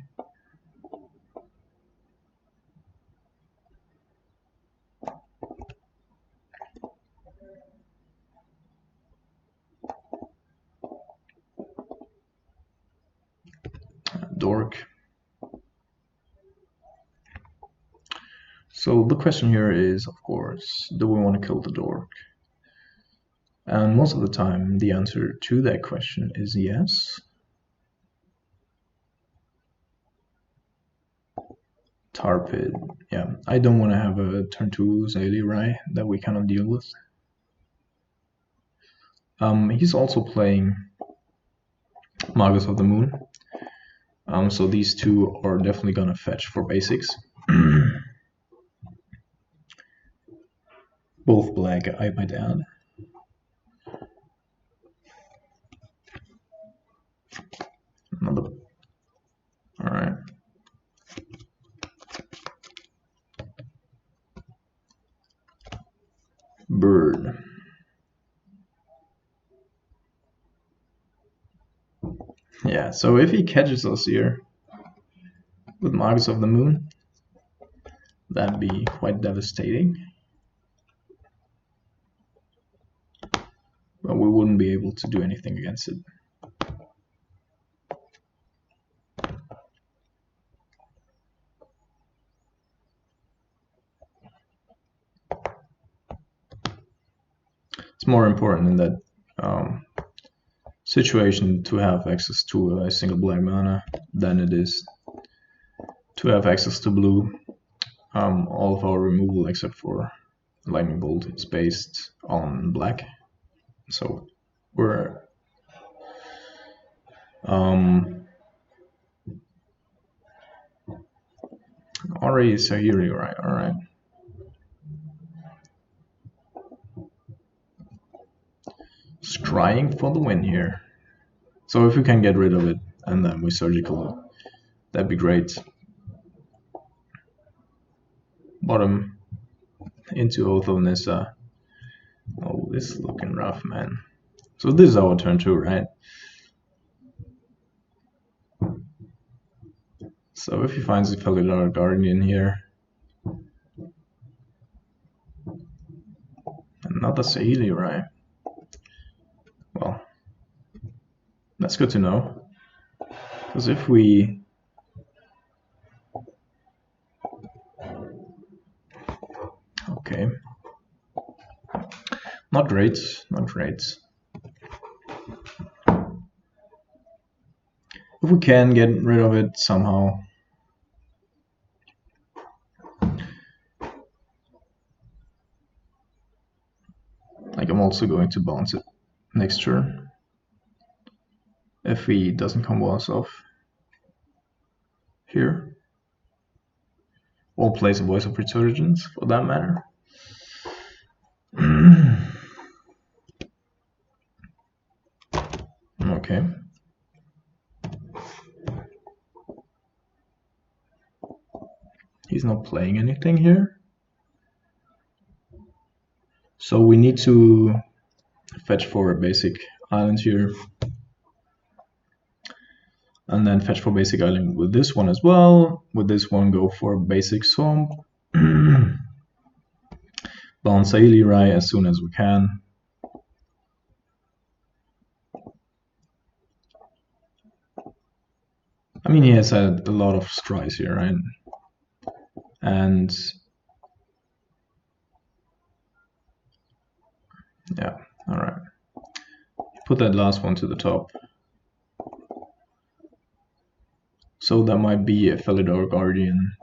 Dork. So the question here is, of course, do we want to kill the Dork? And most of the time, the answer to that question is yes. Tar Pit, yeah. I don't want to have a turn 2 Zayli that we cannot deal with. He's also playing Magus of the Moon. So these two are definitely gonna fetch for basics. Both black, I might add. Another. Alright. Bird. Yeah, so if he catches us here with Magus of the Moon, that'd be quite devastating. But we wouldn't be able to do anything against it. It's more important in that situation to have access to a single black mana than it is to have access to blue. All of our removal except for lightning bolt is based on black, so we're already Sahiri, right? All right. Scrying for the win here. So if we can get rid of it and then we surgical, that'd be great. Bottom into Oath of Nissa. Oh, this is looking rough, man. So this is our turn 2, right? So if he finds the Felidar Guardian here, another Sahili, right? Well, that's good to know. Because if we... Okay. Not great, not great. If we can get rid of it somehow. Like, I'm also going to bounce it next turn. If he doesn't combo us off here. Or plays a Voice of Resurgence, for that matter. Okay. He's not playing anything here. So we need to fetch for a basic island here. And then fetch for basic island with this one as well. With this one, go for basic swamp. Bounce Aili Rai as soon as we can. I mean, he has had a lot of scries here, right? And yeah, all right. Put that last one to the top. So that might be a Felidar Guardian.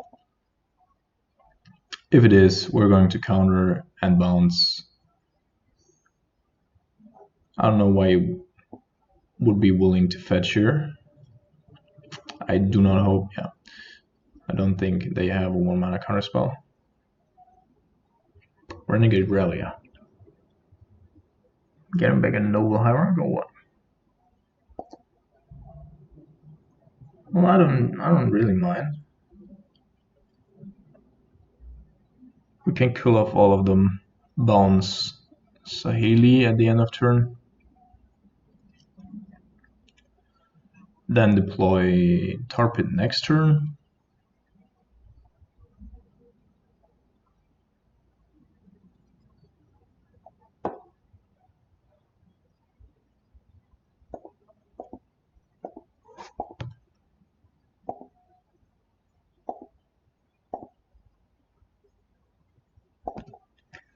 If it is, we're going to counter and bounce. I don't know why he would be willing to fetch here. I do not hope, yeah. I don't think they have a 1 mana counter spell. Renegade Relia. Get him back a Noble Hierarch or what? Well, I don't really mind. We can kill off all of them. Bounce Sahili at the end of turn. Then deploy Tarpit next turn.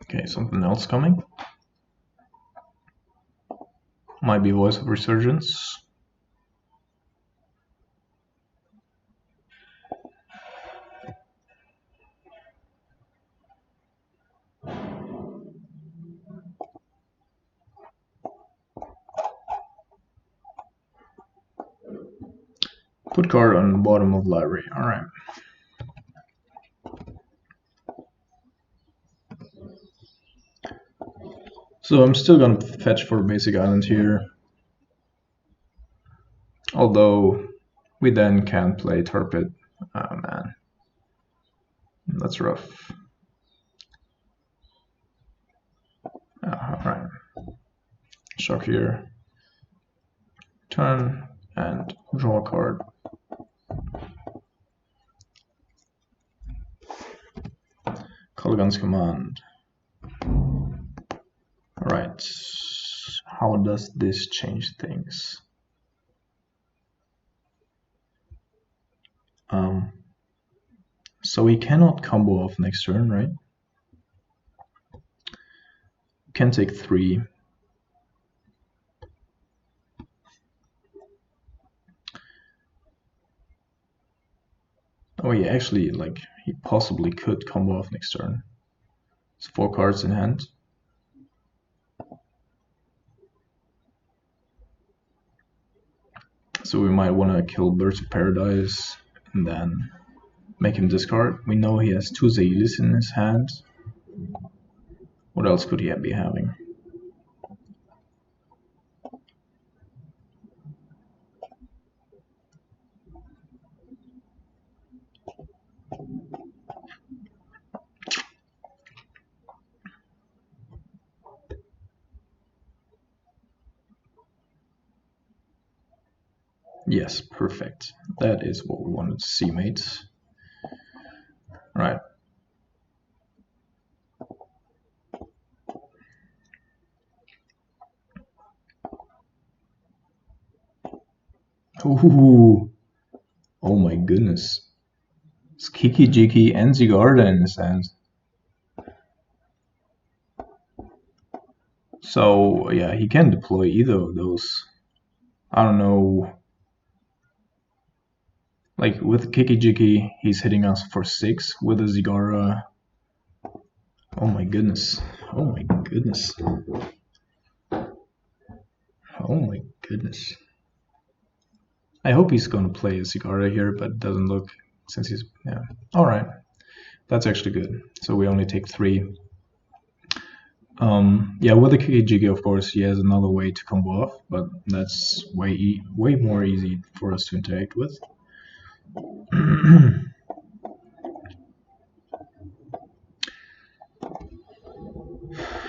Okay, something else coming. Might be Voice of Resurgence. Put card on the bottom of library. Alright. So I'm still gonna fetch for basic island here. Although we then can play Tarpit. Oh man. That's rough. Alright. Shock here. Turn and draw a card. Kolaghan's Command. Alright. How does this change things? So we cannot combo off next turn, right? Can take 3. Oh, he actually, like, he possibly could combo off next turn. It's 4 cards in hand. So we might want to kill Birds of Paradise and then make him discard. We know he has 2 Zaelis in his hand. What else could he be having? Yes, perfect. That is what we wanted to see, mates. Right. Ooh. Oh my goodness. It's Kiki Jiki and Zygarde in his hand. So yeah, he can deploy either of those. I don't know. Like with Kiki Jiki, he's hitting us for 6 with a Zygarde. Oh my goodness. Oh my goodness. Oh my goodness. I hope he's gonna play a Zygarde here, but it doesn't look, since he's, yeah. Alright. That's actually good. So we only take 3. Yeah, with the Kiki of course, he has another way to combo off, but that's way more easy for us to interact with.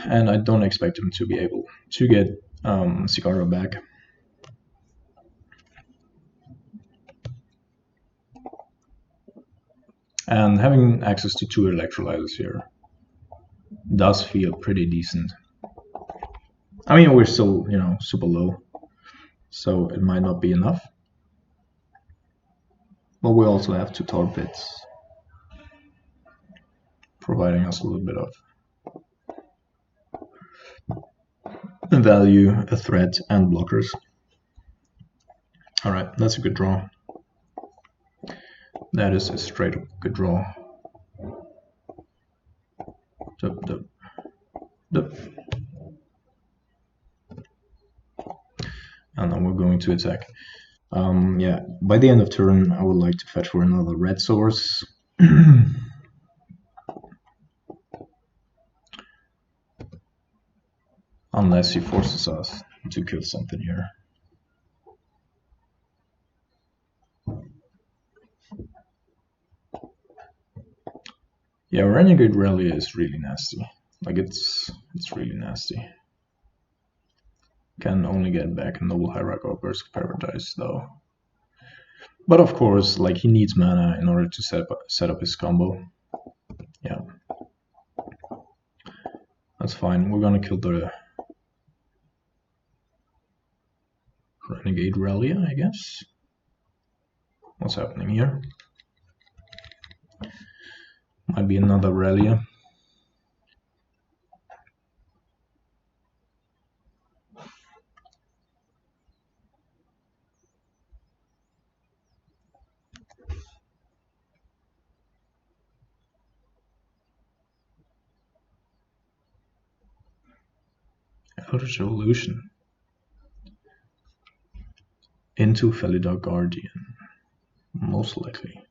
And I don't expect him to be able to get Zygarde back. And having access to 2 electrolyzers here does feel pretty decent. I mean, we're still, you know, super low, so it might not be enough. But we also have 2 torpedoes, providing us a little bit of value, a threat, and blockers. Alright, that's a good draw. That is a straight up good draw. Dup, dup, dup. And then we're going to attack. Yeah, by the end of turn, I would like to fetch for another red source. Unless he forces us to kill something here. Yeah, Renegade Rally is really nasty. Like, it's really nasty. Can only get back a Noble Hierarch or Burst of Paradise, though. But of course, like, he needs mana in order to set up his combo. Yeah. That's fine. We're gonna kill the Renegade Rally, I guess. What's happening here? Might be another Relia. Eldritch Evolution into Felidar Guardian, most likely.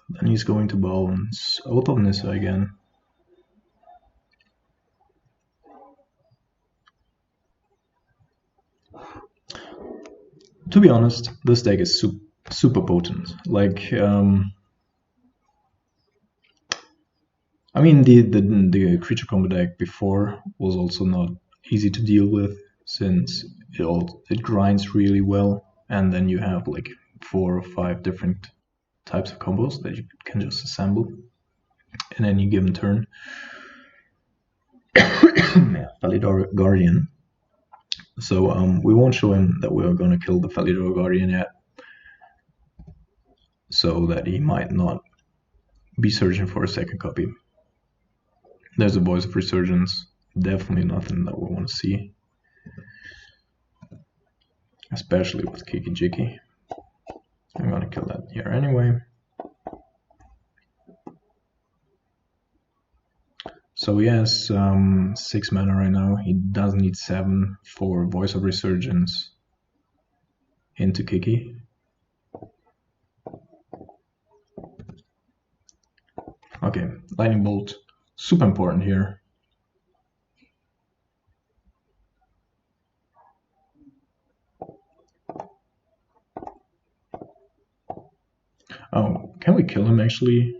Then he's going to bounce Oath of Nissa again. To be honest, this deck is super potent. Like, I mean, the creature combo deck before was also not easy to deal with, since it grinds really well, and then you have like 4 or 5 different types of combos that you can just assemble in any given turn. Felidar Guardian. So we won't show him that we are going to kill the Felidar Guardian yet, so that he might not be searching for a second copy. There's a Voice of Resurgence, definitely nothing that we want to see, especially with Kiki Jiki. I'm gonna kill that here anyway. So he has 6 mana right now. He does need 7 for Voice of Resurgence into Kiki. Okay, Lightning Bolt, super important here. Oh, can we kill him actually?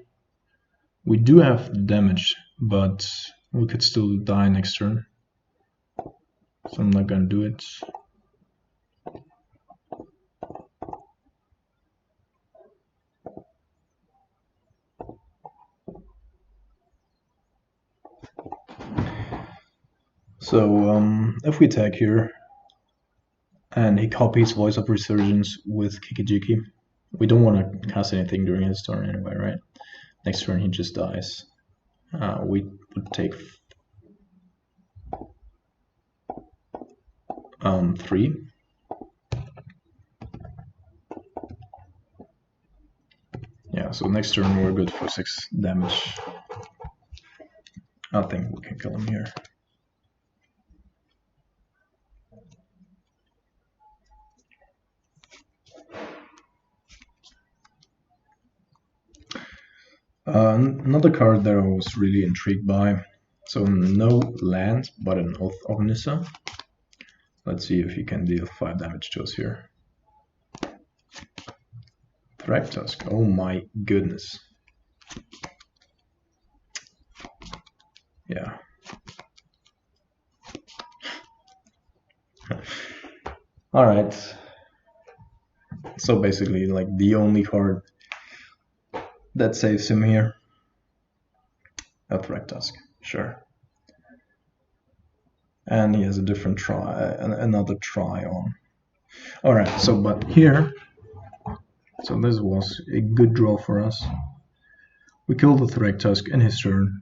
We do have damage, but we could still die next turn. So I'm not gonna do it. So if we attack here, and he copies Voice of Resurgence with Kikijiki, we don't want to cast anything during his turn anyway, right? Next turn he just dies. We would take 3. Yeah, so next turn we're good for 6 damage. I think we can kill him here. Another card that I was really intrigued by. So no land, but an Oath of Nissa. Let's see if he can deal 5 damage to us here. Thragtusk, oh my goodness. Yeah. Alright. So basically, like, the only card that saves him here. A Thragtusk, sure. And he has a different try, another try on. Alright, so but here, so this was a good draw for us. We killed the Thragtusk in his turn.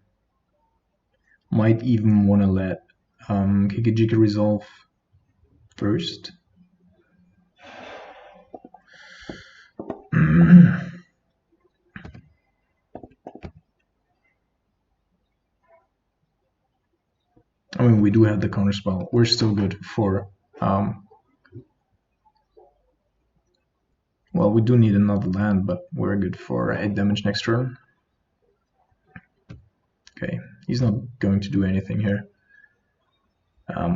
Might even want to let Kikijiki resolve first. I mean, we do have the counterspell. We're still good for... well, we do need another land, but we're good for 8 damage next turn. Okay, he's not going to do anything here.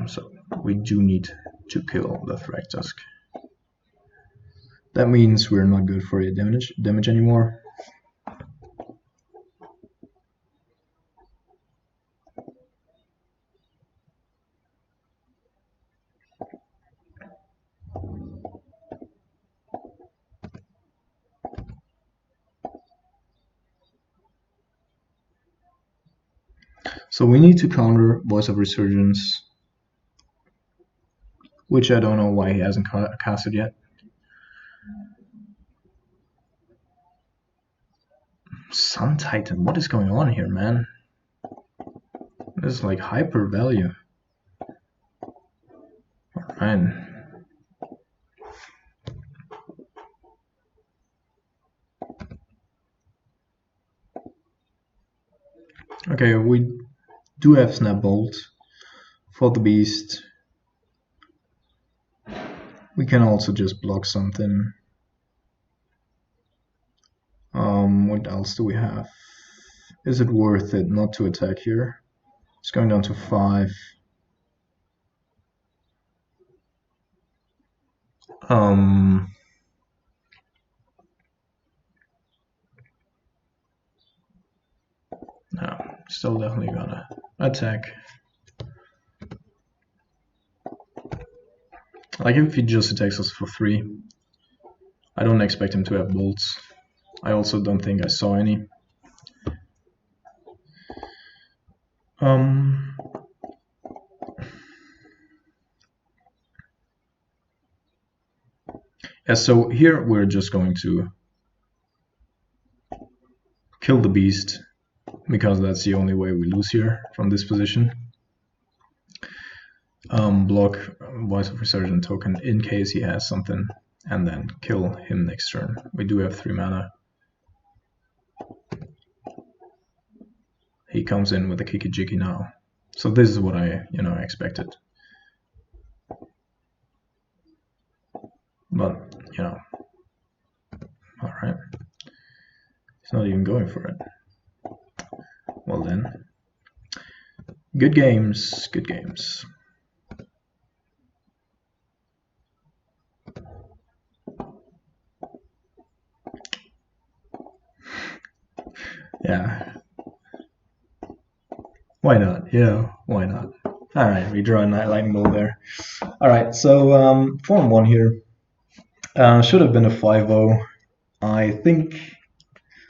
So we do need to kill the Thragtusk. That means we're not good for 8 damage anymore. So we need to counter Voice of Resurgence, which I don't know why he hasn't casted yet. Sun Titan, what is going on here, man? This is like hyper value. Alright. Okay, we do have Snap Bolt for the beast. We can also just block something. What else do we have? Is it worth it not to attack here? It's going down to 5. No, still definitely gonna attack. Like if he just attacks us for 3, I don't expect him to have bolts. I also don't think I saw any. Yeah, so here we're just going to kill the beast, because that's the only way we lose here from this position. Block Voice of Resurgence token in case he has something and then kill him next turn. We do have 3 mana. He comes in with a Kiki-Jiki now. So this is what I, expected. But, alright. He's not even going for it. Well then. Good games, good games. Yeah. Why not? Why not? Alright, we draw a Night Lightning Bolt there. Alright, so form 1 here. Should have been a 5-0. I think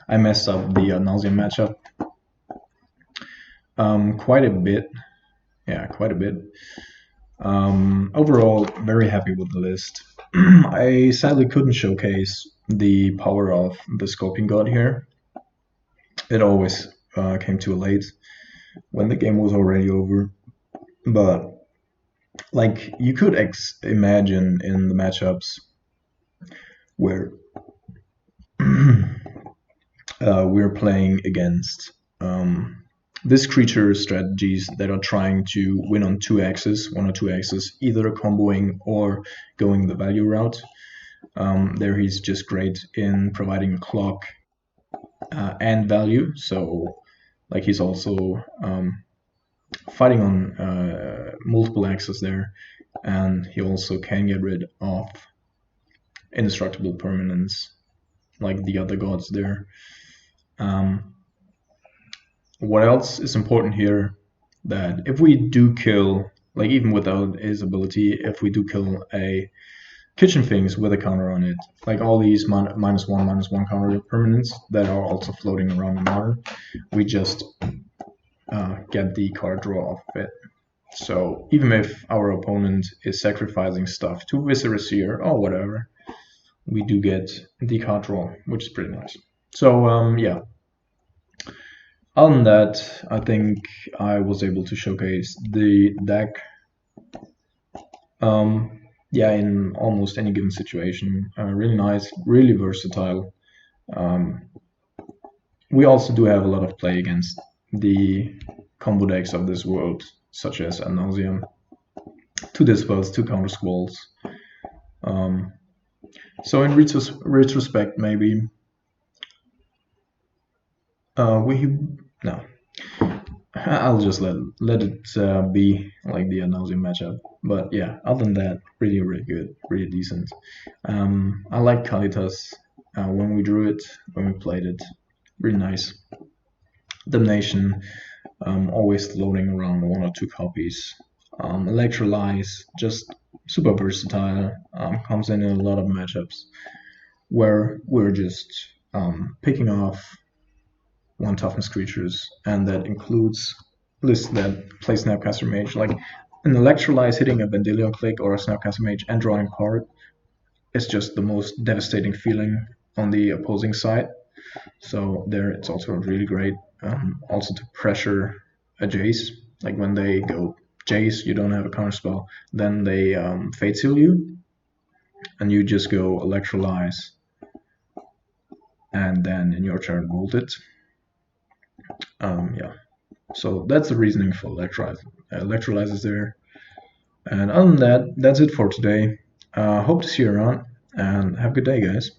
I messed up the nauseam matchup quite a bit. Yeah, quite a bit. Overall, very happy with the list. I sadly couldn't showcase the power of the Scorpion God here. It always came too late when the game was already over. But like you could imagine in the matchups where we're playing against this creature strategies that are trying to win on 2 axes, 1 or 2 axes, either comboing or going the value route. There he's just great in providing clock and value. So like he's also fighting on multiple axes there, and he also can get rid of indestructible permanents like the other gods there. What else is important here? That if we do kill, like even without his ability, if we do kill a Kitchen Finks with a counter on it, like all these -1/-1 counter permanents that are also floating around in modern, we just get the card draw off of it. So even if our opponent is sacrificing stuff to Viscera Seer or whatever, we do get the card draw, which is pretty nice. So yeah. Other than that, I think I was able to showcase the deck yeah, in almost any given situation. Really nice, really versatile. We also do have a lot of play against the combo decks of this world, such as nauseam, 2 dispels, 2 counter squalls. So in retrospect, maybe no. I'll just let it be like the nauseam matchup. But yeah, other than that, really, really good, really decent. I like Kalitas when we drew it, when we played it. Really nice. Damnation, always floating around 1 or 2 copies. Electrolyze, just super versatile. Comes in a lot of matchups where we're just picking off 1 toughness creatures, and that includes lists that play Snapcaster Mage. Like an Electrolyze hitting a Vendilion Click or a Snapcaster Mage and drawing a card is just the most devastating feeling on the opposing side. So there, it's also really great. Also to pressure a Jace, like when they go Jace, you don't have a counterspell, then they Fate Seal you, and you just go Electrolyze, and then in your turn Volt it. Yeah, so that's the reasoning for electrolyzers there. And other than that, that's it for today. Hope to see you around, and have a good day, guys.